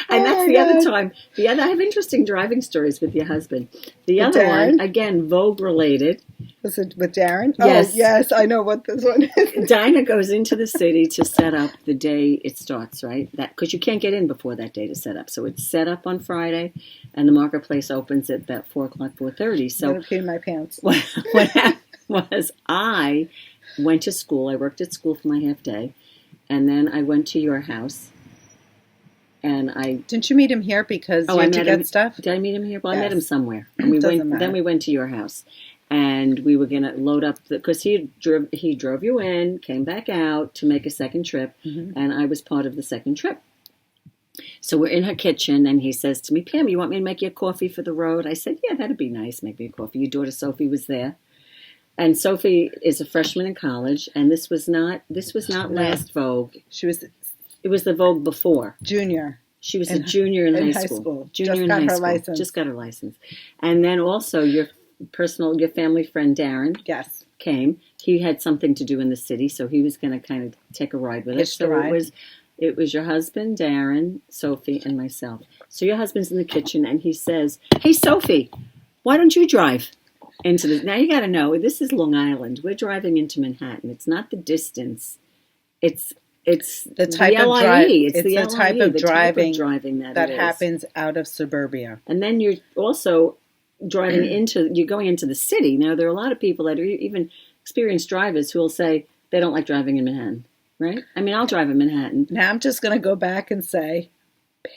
And that's the other time. I have interesting driving stories with your husband. The other one, again, Vogue related. Was it with Darren? Yes. Oh, yes, I know what this one is. Dina goes into the city to set up the day it starts, right? Because you can't get in before that day to set up. So it's set up on Friday, and the marketplace opens at about 4 o'clock, 4:30. So I'm going to pee in my pants. What happened was I went to school. I worked at school for my half day, and then I went to your house. And didn't you meet him here because you had to get stuff? Did I meet him here? Well, yes. I met him somewhere. And then we went to your house. And we were going to load up because he drove you in, came back out to make a second trip, and I was part of the second trip. So we're in her kitchen, and he says to me, Pam, you want me to make you a coffee for the road? I said, yeah, that'd be nice, make me a coffee. Your daughter Sophie was there. And Sophie is a freshman in college, and this was not last Vogue. It was the Vogue before. Junior. She was a junior in high school. Junior in high school. License. Just got her license. And then also your family friend Darren came. He had something to do in the city, so he was going to kind of take a ride with us. So it was your husband, Darren, Sophie, and myself. So your husband's in the kitchen, and he says, hey, Sophie, why don't you drive into this? Now you got to know, this is Long Island. We're driving into Manhattan. It's not the distance. It's the type of drive. It's the type of driving that happens out of suburbia. And then you're also driving you're going into the city. Now there are a lot of people that are even experienced drivers who will say they don't like driving in Manhattan, right? I mean, I'll drive in Manhattan. Now I'm just going to go back and say,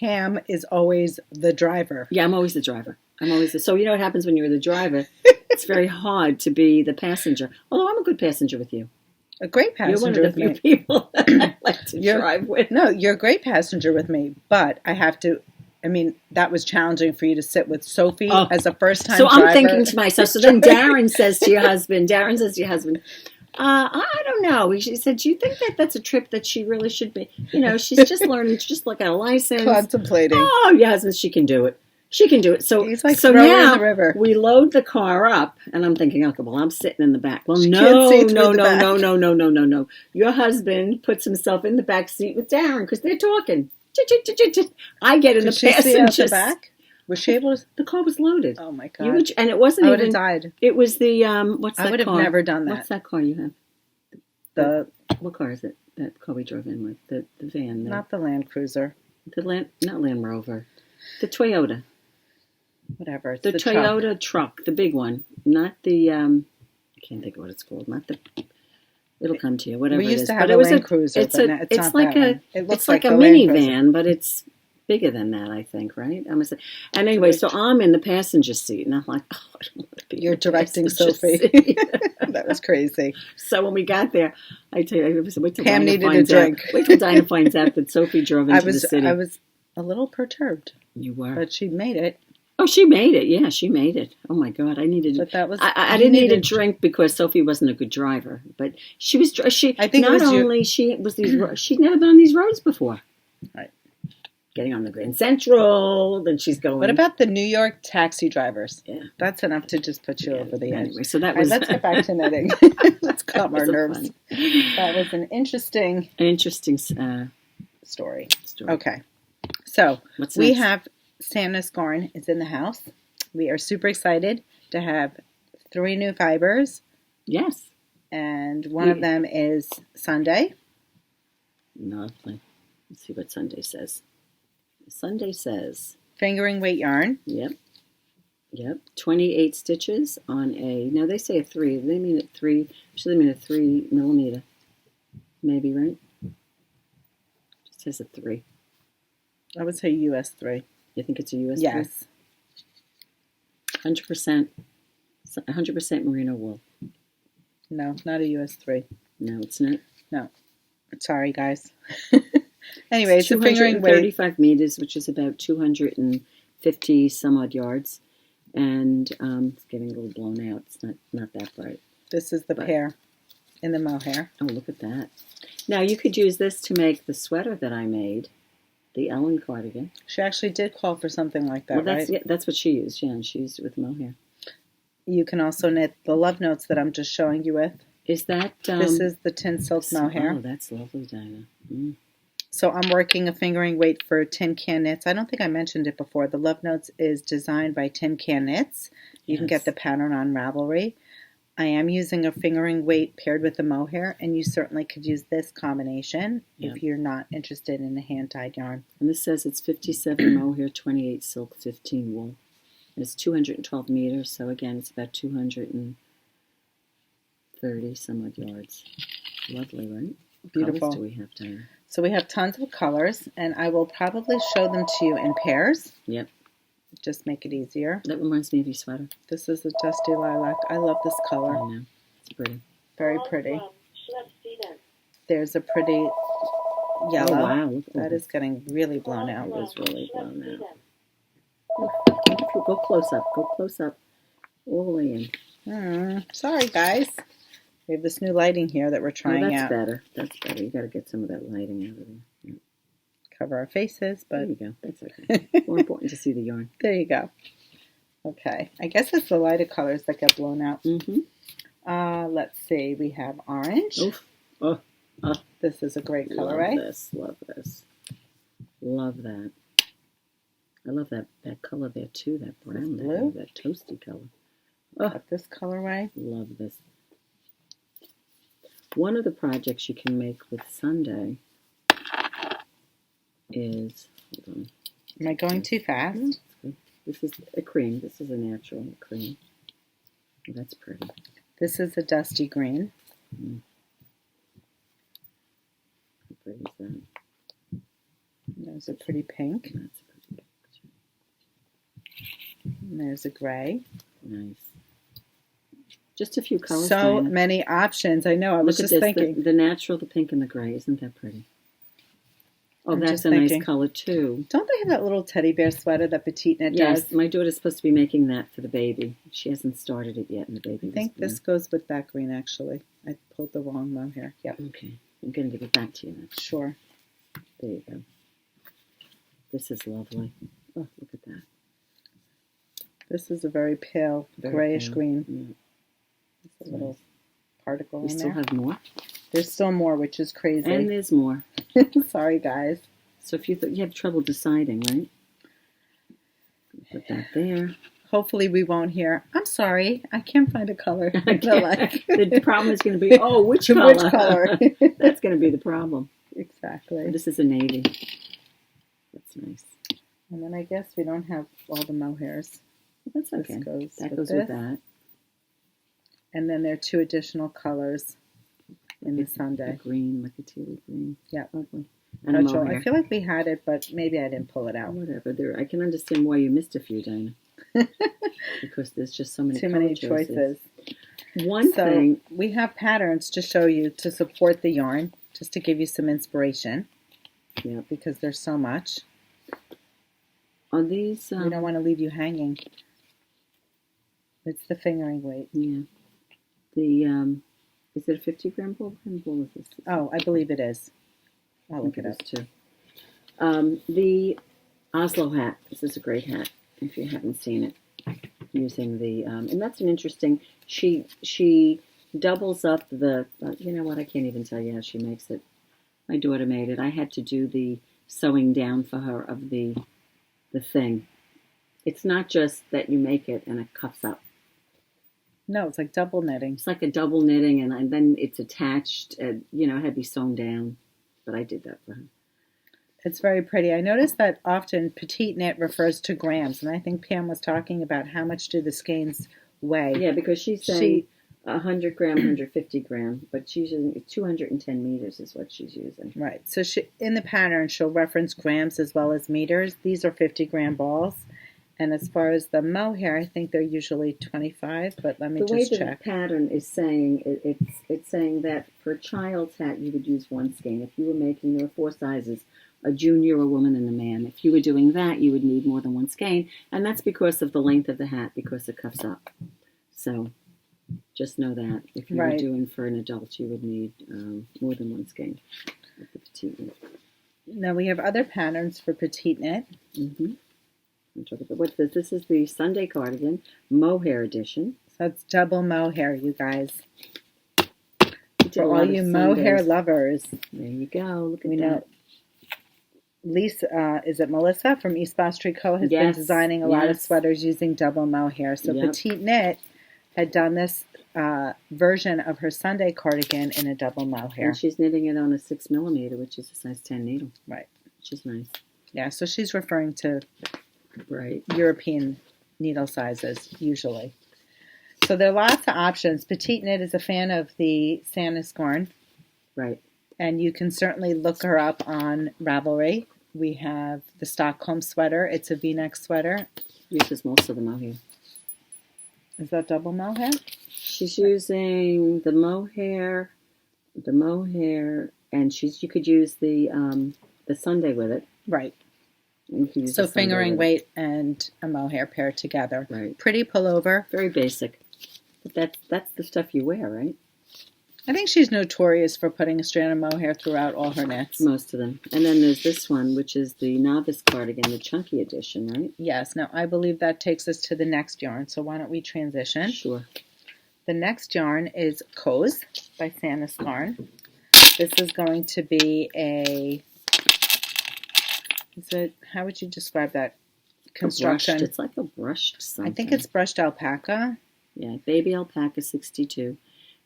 Pam is always the driver. Yeah, I'm always the driver. So you know what happens when you're the driver? It's very hard to be the passenger. Although I'm a good passenger with you. A great passenger with me. You're one of the few people that I like to drive with. No, you're a great passenger with me, but I have to, that was challenging for you to sit with Sophie as a first-time driver. So I'm thinking to myself, so then Darren says to your husband, I don't know. She said, do you think that that's a trip that she really should be? She's just learning, just like a license. Contemplating. Oh, yes, and she can do it. She can do it. So, He's like so throw her now in the river. We load the car up, and I'm thinking, okay, well, I'm sitting in the back. Well, She no. Your husband puts himself in the back seat with Darren because they're talking. I get in the passenger seat. Back? Was she able to? The car was loaded. Oh my God! And it wasn't. I would have died. It was the what's that car? I would have never done that. What's that car you have? What car is it? That car we drove in with the van. Not the Land Cruiser. Not Land Rover. The Toyota. Whatever. It's the Toyota truck, the big one, not the. I can't think of what it's called. Not the. It'll come to you. Whatever we used it is. to have but a Land Cruiser. It's not like that a. It looks it's like a minivan, but it's bigger than that. I think, right? I'm gonna say. And anyway, so I'm in the passenger seat, and I'm like, oh, I don't want to be. You're directing Sophie. That was crazy. So when we got there, I tell you, wait till Pam Dinah needed finds a drink. Wait till Dinah finds out that Sophie drove into the city. I was a little perturbed. You were, but she made it. Oh, she made it. Yeah, she made it. Oh my God, I needed. But that was. I didn't need a drink because Sophie wasn't a good driver, but she was. I think not only she was these. She'd never been on these roads before. Right. Getting on the Grand Central, then she's going. What about the New York taxi drivers? Yeah, that's enough to just put you over the edge. Anyway, so that was. Right, let's get back to knitting. Let's calm our nerves. That was an interesting story. Okay, so we have. Sandnes Garn is in the house. We are super excited to have 3 new fibers. Yes. And one of them is Sunday. Lovely. Let's see what Sunday says. Sunday says... Fingering weight yarn. Yep. 28 stitches on a... Now they say a 3. They mean a 3... Actually, they mean a 3 millimeter. Maybe, right? It says a 3. I would say US 3. You think it's a US? Yes. 100% merino wool. No, not a US 3. No, it's not. No. Sorry, guys. Anyway, it's 235 meters, which is about 250 some odd yards. And it's getting a little blown out. It's not that bright. This is the pear in the mohair. Oh, look at that. Now, you could use this to make the sweater that I made. The Ellen cardigan. She actually did call for something like that, right? Yeah, that's what she used, yeah, and she used it with mohair. You can also knit the love notes that I'm just showing you with. Is that... this is the Tynn silk mohair. Oh, that's lovely, Dina. Mm. So I'm working a fingering weight for Tin Can Knits. I don't think I mentioned it before. The love notes is designed by Tin Can Knits. You can get the pattern on Ravelry. I am using a fingering weight paired with the mohair, and you certainly could use this combination if you're not interested in a hand-dyed yarn. And this says it's 57 mohair, 28 silk, 15 wool. And it's 212 meters, so again, it's about 230 some odd yards. Lovely, right? Beautiful. What colors do we have, Diana? So we have tons of colors, and I will probably show them to you in pairs. Yep. Just make it easier. That reminds me of your sweater. This is a dusty lilac. I love this color. I know. It's pretty. Very pretty. There's a pretty yellow. Oh, wow. That is getting really blown out. It is really blown out. Go close up. Go close up. All the way in. Sorry, guys. We have this new lighting here that we're trying out. That's better. That's better. You got to get some of that lighting out of there. Yeah. Cover our faces, but... There you go. That's okay. More important to see the yarn. There you go. Okay. I guess it's the lighter colors that get blown out. Mm-hmm. Let's see. We have orange. Oof. Oh. This is a great color, right? Love this. Love that. I love that color there, too. That brown. Blue? That toasty color. Got this colorway. Love this. One of the projects you can make with Sunday is, hold on. Am I going too fast? This is a cream. This is a natural cream. Oh, that's pretty. This is a dusty green. How pretty is that? There's a pretty pink. That's a pretty pink. And there's a gray. Nice. Just a few colors. So many options. I know. I was just thinking. The natural, the pink, and the gray. Isn't that pretty? Oh, I'm that's just a thinking, nice color too. don't they have that little teddy bear sweater that Petite Knit Yes, does? my daughter's supposed to be making that for the baby. She hasn't started it yet, and the baby I think this goes with that green, actually. I pulled the wrong mohair. Yep. Okay, I'm going to give it back to you then. Sure. There you go. This is lovely. Oh, look at that. This is a very pale, grayish green. Yeah. It's a little particle We in still there. have more. There's still more, which is crazy. And there's more. Sorry, guys. So if you have trouble deciding, right? Put that there. Hopefully we won't hear, I'm sorry, I can't find a color that I like. The problem is going to be, which color? Which color? That's going to be the problem. Exactly. This is a navy. That's nice. And then I guess we don't have all the mohairs. That's okay. That goes with that. And then there are 2 additional colors in the Sunday. A green, like a teal green. Yeah. Lovely. And a mohair. I feel like we had it, but maybe I didn't pull it out. Whatever. I can understand why you missed a few, Dina. Because there's just so many choices. One thing. We have patterns to show you to support the yarn, just to give you some inspiration. Yeah. Because there's so much. On these... we don't want to leave you hanging. It's the fingering weight. Yeah. The... is it a 50-gram ball? What kind of ball is this? Oh, I believe it is. I'll look it up. Too. The Oslo hat. This is a great hat, if you haven't seen it. Using the... and that's an interesting... She doubles up the... you know what? I can't even tell you how she makes it. My daughter made it. I had to do the sewing down for her of the thing. It's not just that you make it and it cuffs up. No, it's like double knitting. It's like a double knitting, and then it's attached. It had to be sewn down, but I did that for her. It's very pretty. I noticed that often Petite Knit refers to grams, and I think Pam was talking about how much do the skeins weigh. Yeah, because she's saying 100 gram, 150 gram, but she's using 210 meters is what she's using. Right. So in the pattern, she'll reference grams as well as meters. These are 50-gram balls. And as far as the mohair, I think they're usually 25, but let me just check. The way the pattern is saying, it's saying that for a child's hat, you would use 1 skein. If you were making, there were 4 sizes, a junior, a woman, and a man. If you were doing that, you would need more than 1 skein, and that's because of the length of the hat, because it cuffs up. So just know that. If you were doing for an adult, you would need more than 1 skein of the Petite Knit. Now we have other patterns for Petite Knit. Mm-hmm. What's this? This is the Sunday cardigan mohair edition. So it's double mohair, you guys. For all you mohair lovers. There you go. Look at that. Lisa, is it Melissa from East Bass Tricot has been designing a lot of sweaters using double mohair. So Petite Knit had done this version of her Sunday cardigan in a double mohair. And she's knitting it on a 6mm, which is a size 10 needle. Right. Which is nice. Yeah, so she's referring to European needle sizes, usually. So there are lots of options. Petite Knit is a fan of the Sandnes Garn. Right. And you can certainly look her up on Ravelry. We have the Stockholm sweater. It's a V-neck sweater. Uses most of the mohair. Is that double mohair? She's using the mohair, and you could use the Sunday with it. Right. So fingering weight and a mohair paired together. Right. Pretty pullover. Very basic. But that's the stuff you wear, right? I think she's notorious for putting a strand of mohair throughout all her knits. Most of them. And then there's this one, which is the Novice cardigan, the chunky edition, right? Yes. Now, I believe that takes us to the next yarn. So why don't we transition? Sure. The next yarn is Kos by Sandnes Garn. This is going to be how would you describe that construction? It's like a brushed something. I think it's brushed alpaca. Yeah, baby alpaca 62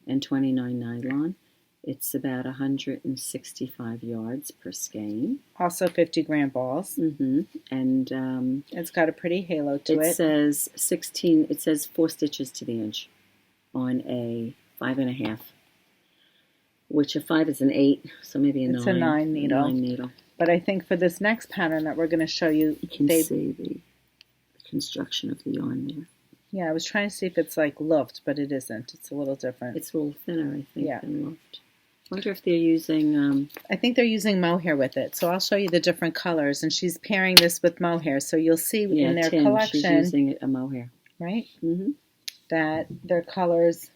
and 29 nylon. It's about 165 yards per skein. Also 50-gram balls. Mm-hmm. And it's got a pretty halo to it. It says 16. It says 4 stitches to the inch on a 5.5, which a 5 is an 8, so maybe a 9. It's a 9 needle. 9 needle. But I think for this next pattern that we're going to show you, you can see the construction of the yarn there. Yeah, I was trying to see if it's like Luft, but it isn't. It's a little different. It's a little thinner, I think, than Luft. wonder if they're using... I think they're using mohair with it. So I'll show you the different colors. And she's pairing this with mohair. So you'll see in their Tynn, collection. She's using a mohair. Right? Mm-hmm. That their colors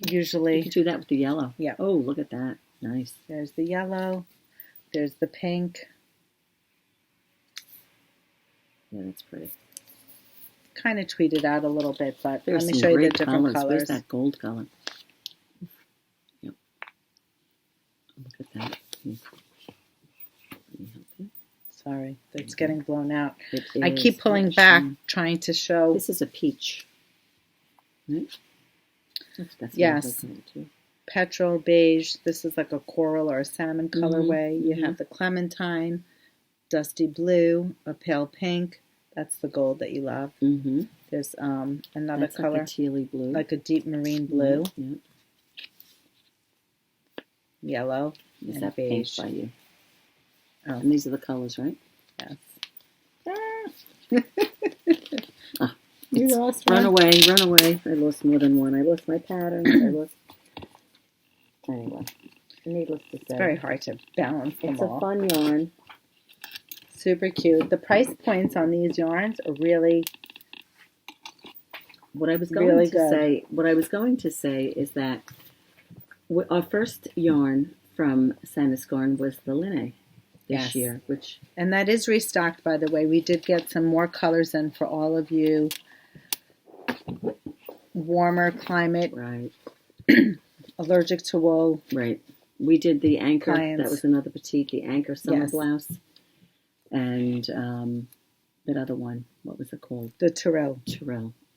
usually... You could do that with the yellow. Yeah. Oh, look at that. Nice. There's the yellow. There's the pink. Yeah, that's pretty. Kind of tweeted out a little bit, but There's let me some show you the great different colors. Where's that gold color? Yep. Look at that. Let me help you. Sorry, it's getting blown out. It I is keep pulling back, trying to show. This is a peach. Right? That's yes. Too. Petrol beige. This is like a coral or a salmon colorway. You have the clementine, dusty blue, a pale pink. That's the gold that you love. Mm-hmm. There's another That's color, like a tealy blue, like a deep marine blue, yellow, is and that beige. pink by you? Oh. And these are the colors, right? Yes. You lost one. Run away. I lost more than one. I lost my pattern. Anyway, needless to say. It's very hard to balance them all. It's a fun yarn. Super cute. The price points on these yarns are really, what I was going really to good. say. What I was going to say is that our first yarn from Sandnes Garn was the Linne this year, and that is restocked, by the way. We did get some more colors in for all of you. Warmer climate, right? Allergic to wool, right? We did the anchor. clients. That was another petite. The anchor summer Yes. blouse, and that other one. What was it called? The Tyrrell,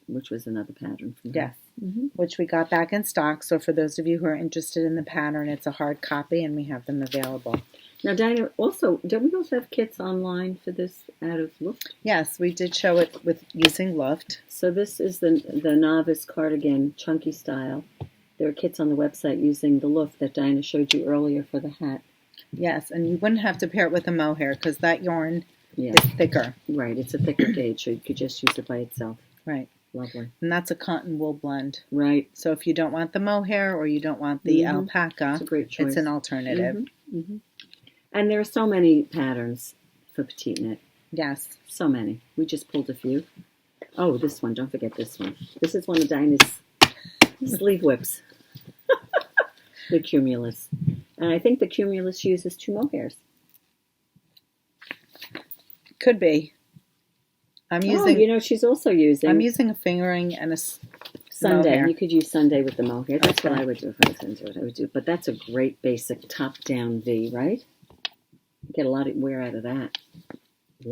which was another pattern from yes, Mm-hmm. which we got back in stock. So for those of you who are interested in the pattern, it's a hard copy, and we have them available. Now, Dina, don't we also have kits online for this out of Luft? Yes, we did show it with using Luft. So this is the Novice cardigan, chunky style. There are kits on the website using the Luft that Dina showed you earlier for the hat. Yes, and you wouldn't have to pair it with a mohair because that yarn is thicker. Right, it's a thicker gauge, so you could just use it by itself. Right. Lovely. And that's a cotton wool blend. Right. So if you don't want the mohair or you don't want the alpaca, it's a great choice. It's an alternative. Mm-hmm. Mm-hmm. And there are so many patterns for petite knit. Yes. So many. We just pulled a few. Oh, this one. Don't forget this one. This is one of Dina's sleeve whips. The Cumulus. And I think the Cumulus uses 2 mohairs. Could be. I'm using. She's also using. I'm using a fingering and a Sunday. mohair. You could use Sunday with the mohair. That's what I would do if I was going to do it. I would do. But that's a great basic top-down V, right? You get a lot of wear out of that.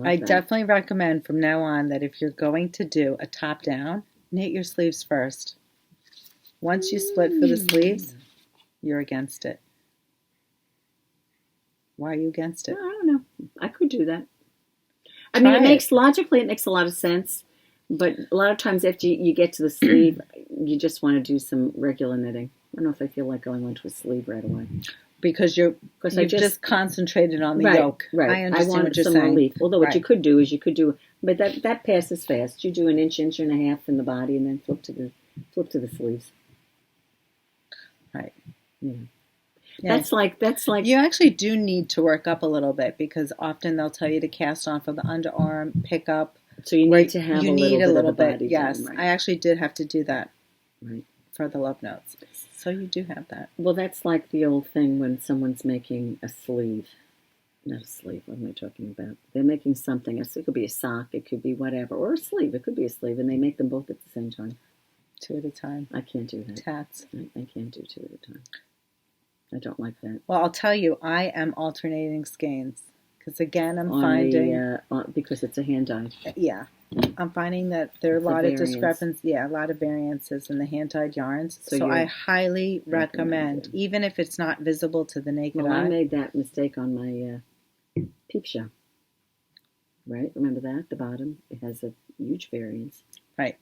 I definitely recommend from now on that if you're going to do a top-down, knit your sleeves first. Once you split for the sleeves, you're against it. Why are you against it? I don't know. I could do that. I mean, it makes a lot of sense. But a lot of times after you get to the sleeve, you just want to do some regular knitting. I don't know if I feel like going onto a sleeve right away. Because you've just concentrated on the yoke. Right. I understand what you're some saying. relief. Although what you could do is but that passes fast. You do an inch and a half in the body, and then flip to the sleeves. Right. Yeah. That's like you actually do need to work up a little bit because often they'll tell you to cast off of the underarm, pick up. So you need to have a little bit of the body. Yes, done, right. I actually did have to do that. Right. For the love notes. So you do have that. Well, that's like the old thing when someone's making a sleeve. Not a sleeve, what am I talking about? They're making something. It could be a sock, it could be whatever. Or a sleeve, it could be a sleeve. And they make them both at the same time. 2 at a time. I can't do that. Tats. I can't do 2 at a time. I don't like that. Well, I'll tell you, I am alternating skeins. Because again, I'm finding... because it's a hand dyed. Yeah. I'm finding that there are a lot of discrepancies. Yeah, a lot of variances in the hand-dyed yarns. So I highly recommend, even if it's not visible to the naked eye. I made that mistake on my peep show. Right? Remember that? The bottom. It has a huge variance. Right.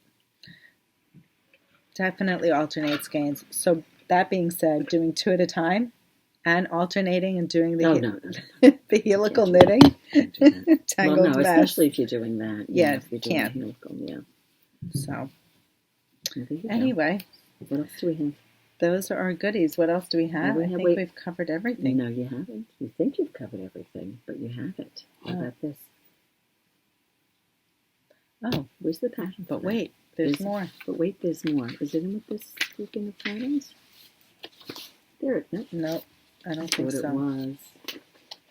Definitely alternate skeins. So that being said, doing 2 at a time and alternating and doing the helical knitting. Tangled mess. Especially if you're doing that. Yeah, if you're doing helical, So, well, anyway. What else do we have? Those are our goodies. What else do we have? I think we've covered everything. No, you haven't. You think you've covered everything, but you haven't. How about this? Oh, where's the pattern? But wait, there's more. But wait, there's more. Is it in with this grouping of patterns? There it is. Nope, I don't think so. It was.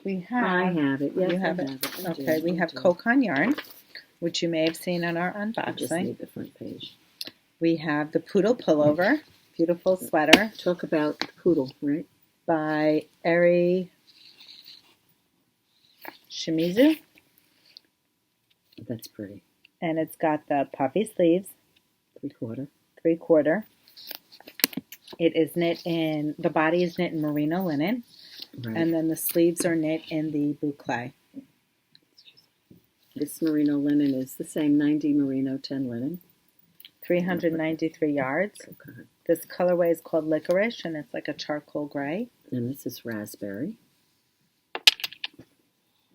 We have. I have it. Yes, you have it. Okay, we have Kokon yarn, which you may have seen on our unboxing. I just need the front page. We have the Poodle Pullover, beautiful sweater. Talk about Poodle, right? By Shimizu. That's pretty. And it's got the puffy sleeves. 3/4. 3/4. It is knit in, the body is knit in merino linen. Right. And then the sleeves are knit in the boucle. This merino linen is the same, 90 merino, 10 linen. 393 yards. Okay. This colorway is called Licorice, and it's like a charcoal gray. And this is raspberry.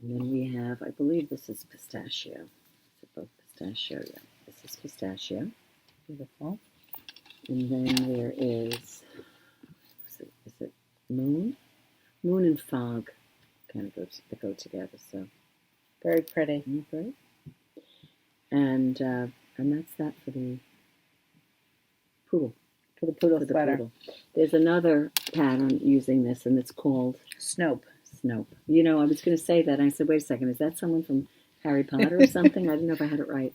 And then we have, I believe this is pistachio. Is it both pistachio? Yeah, this is pistachio. Beautiful. And then there is it moon? Moon and fog kind of go together. So very pretty. Okay. And that's that for the poodle. For the poodle sweater. Poodle. There's another pattern using this, and it's called Snoep. Snoep. You know, I was going to say that. And I said, wait a second, is that someone from Harry Potter or something? I didn't know if I had it right.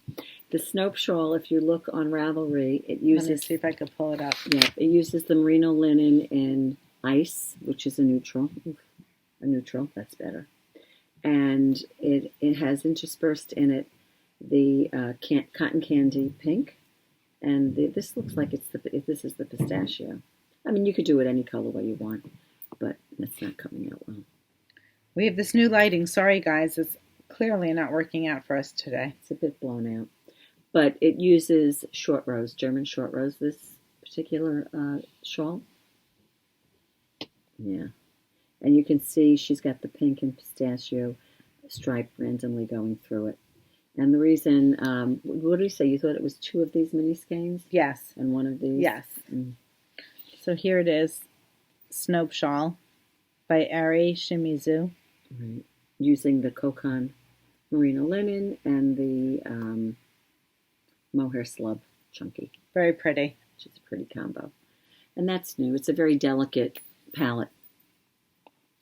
The Snoep shawl, if you look on Ravelry, it uses... Let me see if I can pull it up. Yeah, it uses the merino linen in ice, which is a neutral. A neutral, that's better. And it has interspersed in it the cotton candy pink. And this looks like this is the pistachio. I mean, you could do it any color way you want, but it's not coming out well. We have this new lighting. Sorry, guys. It's clearly not working out for us today. It's a bit blown out. But it uses short rows, German short rows, this particular shawl. Yeah. And you can see she's got the pink and pistachio stripe randomly going through it. And the reason, what did you say? You thought it was 2 of these mini skeins? Yes. And 1 of these? Yes. So here it is, Snoep Shawl by Shimizu. Right. Using the Kokon merino linen and the mohair slub chunky. Very pretty. Which is a pretty combo. And that's new. It's a very delicate palette.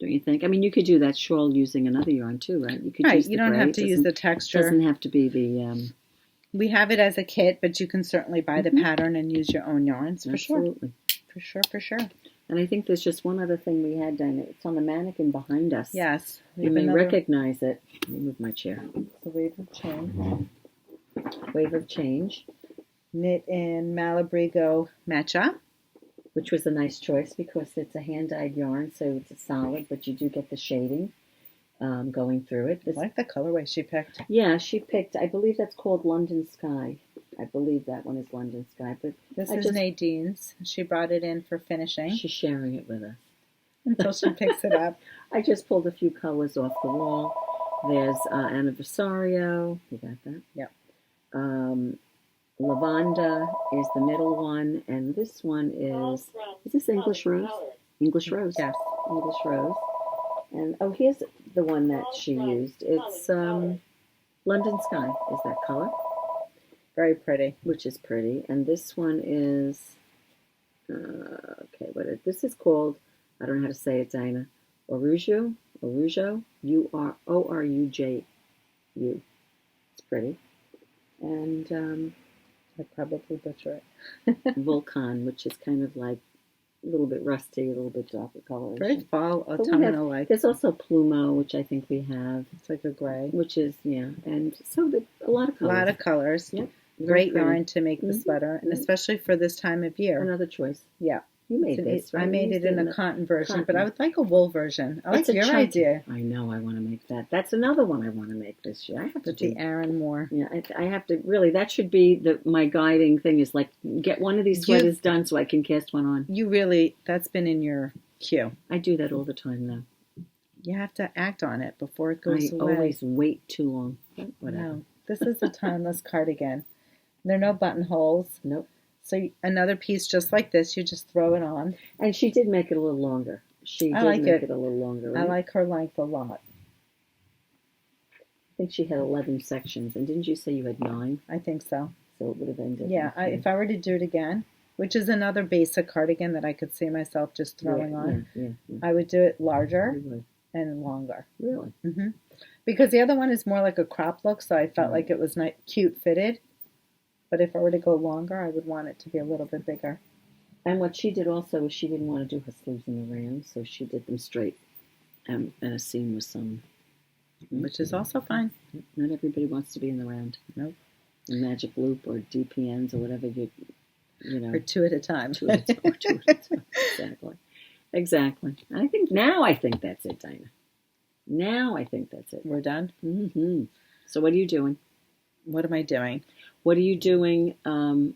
Don't you think? I mean, you could do that shawl using another yarn too, right? You could use the you don't gray. have to use the texture. It doesn't have to be the... We have it as a kit, but you can certainly buy the pattern and use your own yarns, for Absolutely. Sure. For sure. And I think there's just one other thing we had, Dina. It's on the mannequin behind us. Yes. You may recognize it. Let me move my chair. It's a Wave of Change. Wave of Change. Knit in Malabrigo Mitra. Which was a nice choice because it's a hand-dyed yarn, so it's a solid, but you do get the shading going through it. I like the colorway she picked. Yeah, she picked, I believe that's called London Sky. I believe that one is London Sky. But this is Nadine's. She brought it in for finishing. She's sharing it with us. Until she picks it up. I just pulled a few colors off the wall. There's Anniversario. You got that? Yep. Lavanda is the middle one, and this one is this English Rose? English Rose. Yes. English Rose. And, oh, here's the one that she used. It's London Sky is that color. Very pretty. Which is pretty. And this one is, this is called, I don't know how to say it, Dina, Orujo, Oruju. It's pretty. And I probably butcher it. Volcan, which is kind of like a little bit rusty, a little bit darker color. Very fall, autumnal like. There's also Plumo, which I think we have. It's like a gray. Which is, and so a lot of colors. A lot of colors. Yep. Great yarn to make the sweater, and especially for this time of year. Another choice. Yeah. You made this, right? I made it in a cotton version, but I would like a wool version. I like your idea. I know, I want to make that. That's another one I want to make this year. I have to do the Arranmore. Yeah, I have to, really, that should be my guiding thing is like, get one of these sweaters done so I can cast one on. You really, that's been in your queue. I do that all the time now. You have to act on it before it goes away. I always wait too long. Whatever. No, this is a timeless cardigan. There are no buttonholes. Nope. So another piece just like this, you just throw it on. And she did make it a little longer. She did make it a little longer, right? I like her length a lot. I think she had 11 sections. And didn't you say you had 9? I think so. So it would have ended. Yeah, if I were to do it again, which is another basic cardigan that I could see myself just throwing on, I would do it larger and longer. Really? Mm-hmm. Because the other one is more like a crop look, so I felt like it was not cute fitted. But if I were to go longer, I would want it to be a little bit bigger. And what she did also is she didn't want to do her sleeves in the round, so she did them straight and a seam with some. Which is also fine. Not everybody wants to be in the round. Nope. A magic loop or DPNs or whatever you know. Or 2 at a time. 2 at a time. Exactly. I think that's it, Dina. Now I think that's it. We're done? Mm-hmm. So what are you doing? What am I doing? What are you doing? I'm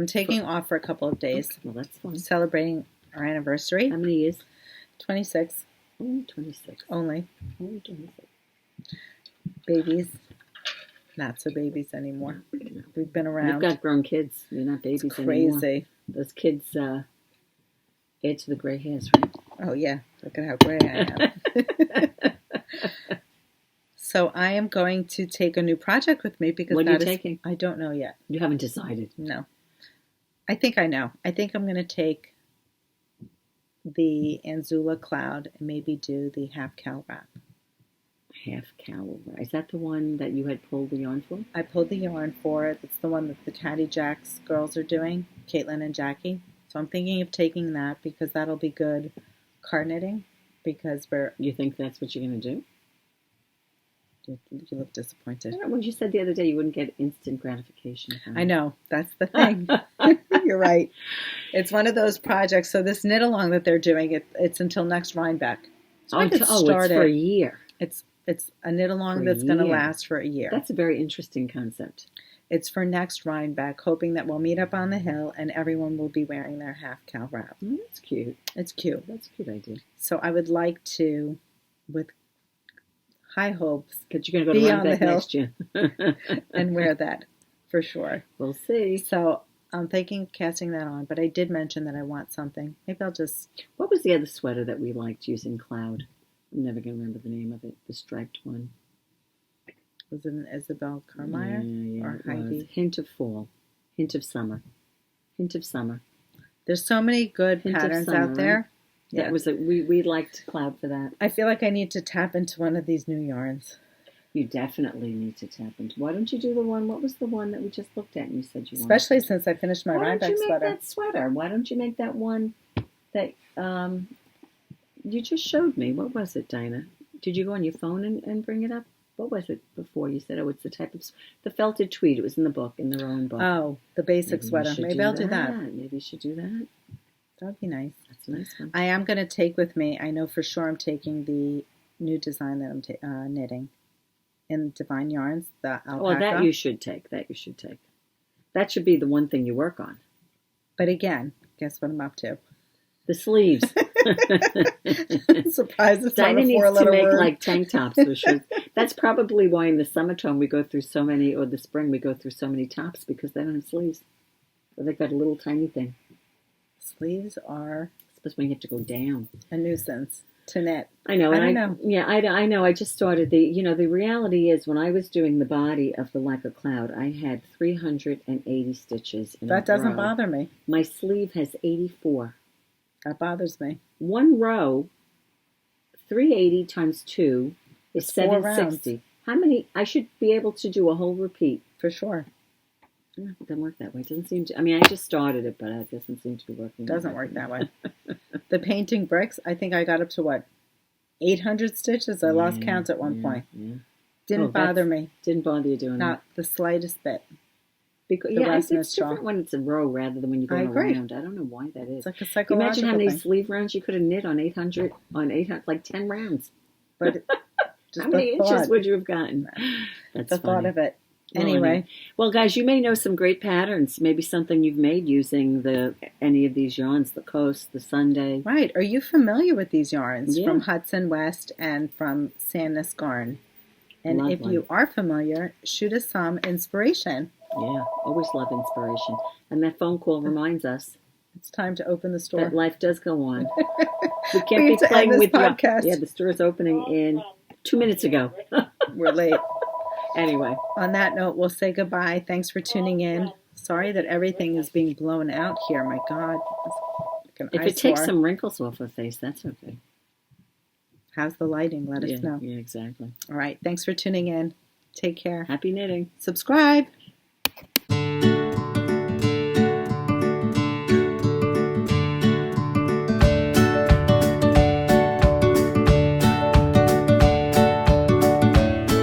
taking off for a couple of days. Okay, well, that's fine. Celebrating our anniversary. How many years? 26. Only 26. Only 26. Babies. Not so babies anymore. We've been around. You've got grown kids. You're not babies it's crazy. Anymore. Those kids add to the gray hairs, right? Oh, yeah. Look at how gray I am. So I am going to take a new project with me because what are you taking? I don't know yet. You haven't decided? No. I think I know. I think I'm going to take the Anzula Cloud and maybe do the half cowl wrap. Half cowl. Is that the one that you had pulled the yarn for? I pulled the yarn for it. It's the one that the Caddy Jacks girls are doing, Caitlin and Jackie. So I'm thinking of taking that because that'll be good card knitting. Because You think that's what you're going to do? You look disappointed. I don't know, when you said the other day you wouldn't get instant gratification. I know. That's the thing. You're right. It's one of those projects. So this knit along that they're doing, it's until next Rhinebeck. So it's for a year. It's a knit along that's going to last for a year. That's a very interesting concept. It's for next Rhinebeck, hoping that we'll meet up on the hill and everyone will be wearing their half cowl wrap. That's cute. It's cute. That's a cute idea. So I would like to, with high hopes, but you're going to go to Rhinebeck next year and wear that for sure. We'll see. So I'm thinking of casting that on, but I did mention that I want something. Maybe I'll just. What was the other sweater that we liked using Cloud? I'm never going to remember the name of it. The striped one. Was it an Isabel Carmeyer? Yeah, or Heidi? Hint of fall. Hint of summer. Hint of summer. There's so many good patterns out there. Right? Yeah. That was we liked Cloud for that. I feel like I need to tap into one of these new yarns. You definitely need to tap into. Why don't you do the one? What was the one that we just looked at and you said you wanted? Especially since I finished my Rhinebeck sweater. Why don't you make that sweater? Why don't you make that one that you just showed me? What was it, Dina? Did you go on your phone and bring it up? What was it before? You said, it's the type of the felted tweed. It was in the book, in the Rowan book. Oh, the basic sweater. Maybe I'll do that. Maybe you should do that. That would be nice. That's a nice one. I am going to take with me, I know for sure I'm taking the new design that I'm knitting in Divine Yarns, the alpaca. Well, that you should take. That should be the one thing you work on. But again, guess what I'm up to? The sleeves. Surprise! It's Dinah needs to make word. like tank tops or shirts. That's probably why in the summertime we go through so many, or the spring we go through so many tops because they don't have sleeves. Or they've got a little tiny thing. Sleeves are especially when you have to go down. A nuisance to knit. I know. I don't know. Yeah, I know. I just started the reality is when I was doing the body of the Like a Cloud, I had 380 stitches in that doesn't bother me. My sleeve has 84. That bothers me. One row, 380 times 2 is 760. How many? I should be able to do a whole repeat. For sure. Yeah, it doesn't work that way. It doesn't seem to. I mean, I just started it, but it doesn't seem to be working. Doesn't work that way. The painting bricks, I think I got up to 800 stitches? I lost count at one point. Yeah. Didn't bother me. Didn't bother you doing that? Not the slightest bit. Because it's different when it's a row rather than when you're going around. I don't know why that is. It's like a psychological Imagine how many thing. sleeve rounds you could have knit on 800, like 10 rounds. But just how many inches would you have gotten? That's the thought of it. Well, anyway. Well, guys, you may know some great patterns. Maybe something you've made using any of these yarns, the Kos, the Sunday. Right. Are you familiar with these yarns from Hudson+West and from Sandnes Garn? And if you are familiar, shoot us some inspiration. Yeah, always love inspiration. And that phone call reminds us it's time to open the store. That life does go on. We can't We be have to playing end this with podcast. Yeah, the store is opening in 2 minutes ago. We're late. Anyway. On that note, we'll say goodbye. Thanks for tuning in. Sorry that everything is being blown out here. My God. It's like an if eyesore. it takes some wrinkles off her face, that's okay. How's the lighting? Let us know. Yeah, exactly. All right. Thanks for tuning in. Take care. Happy knitting. Subscribe.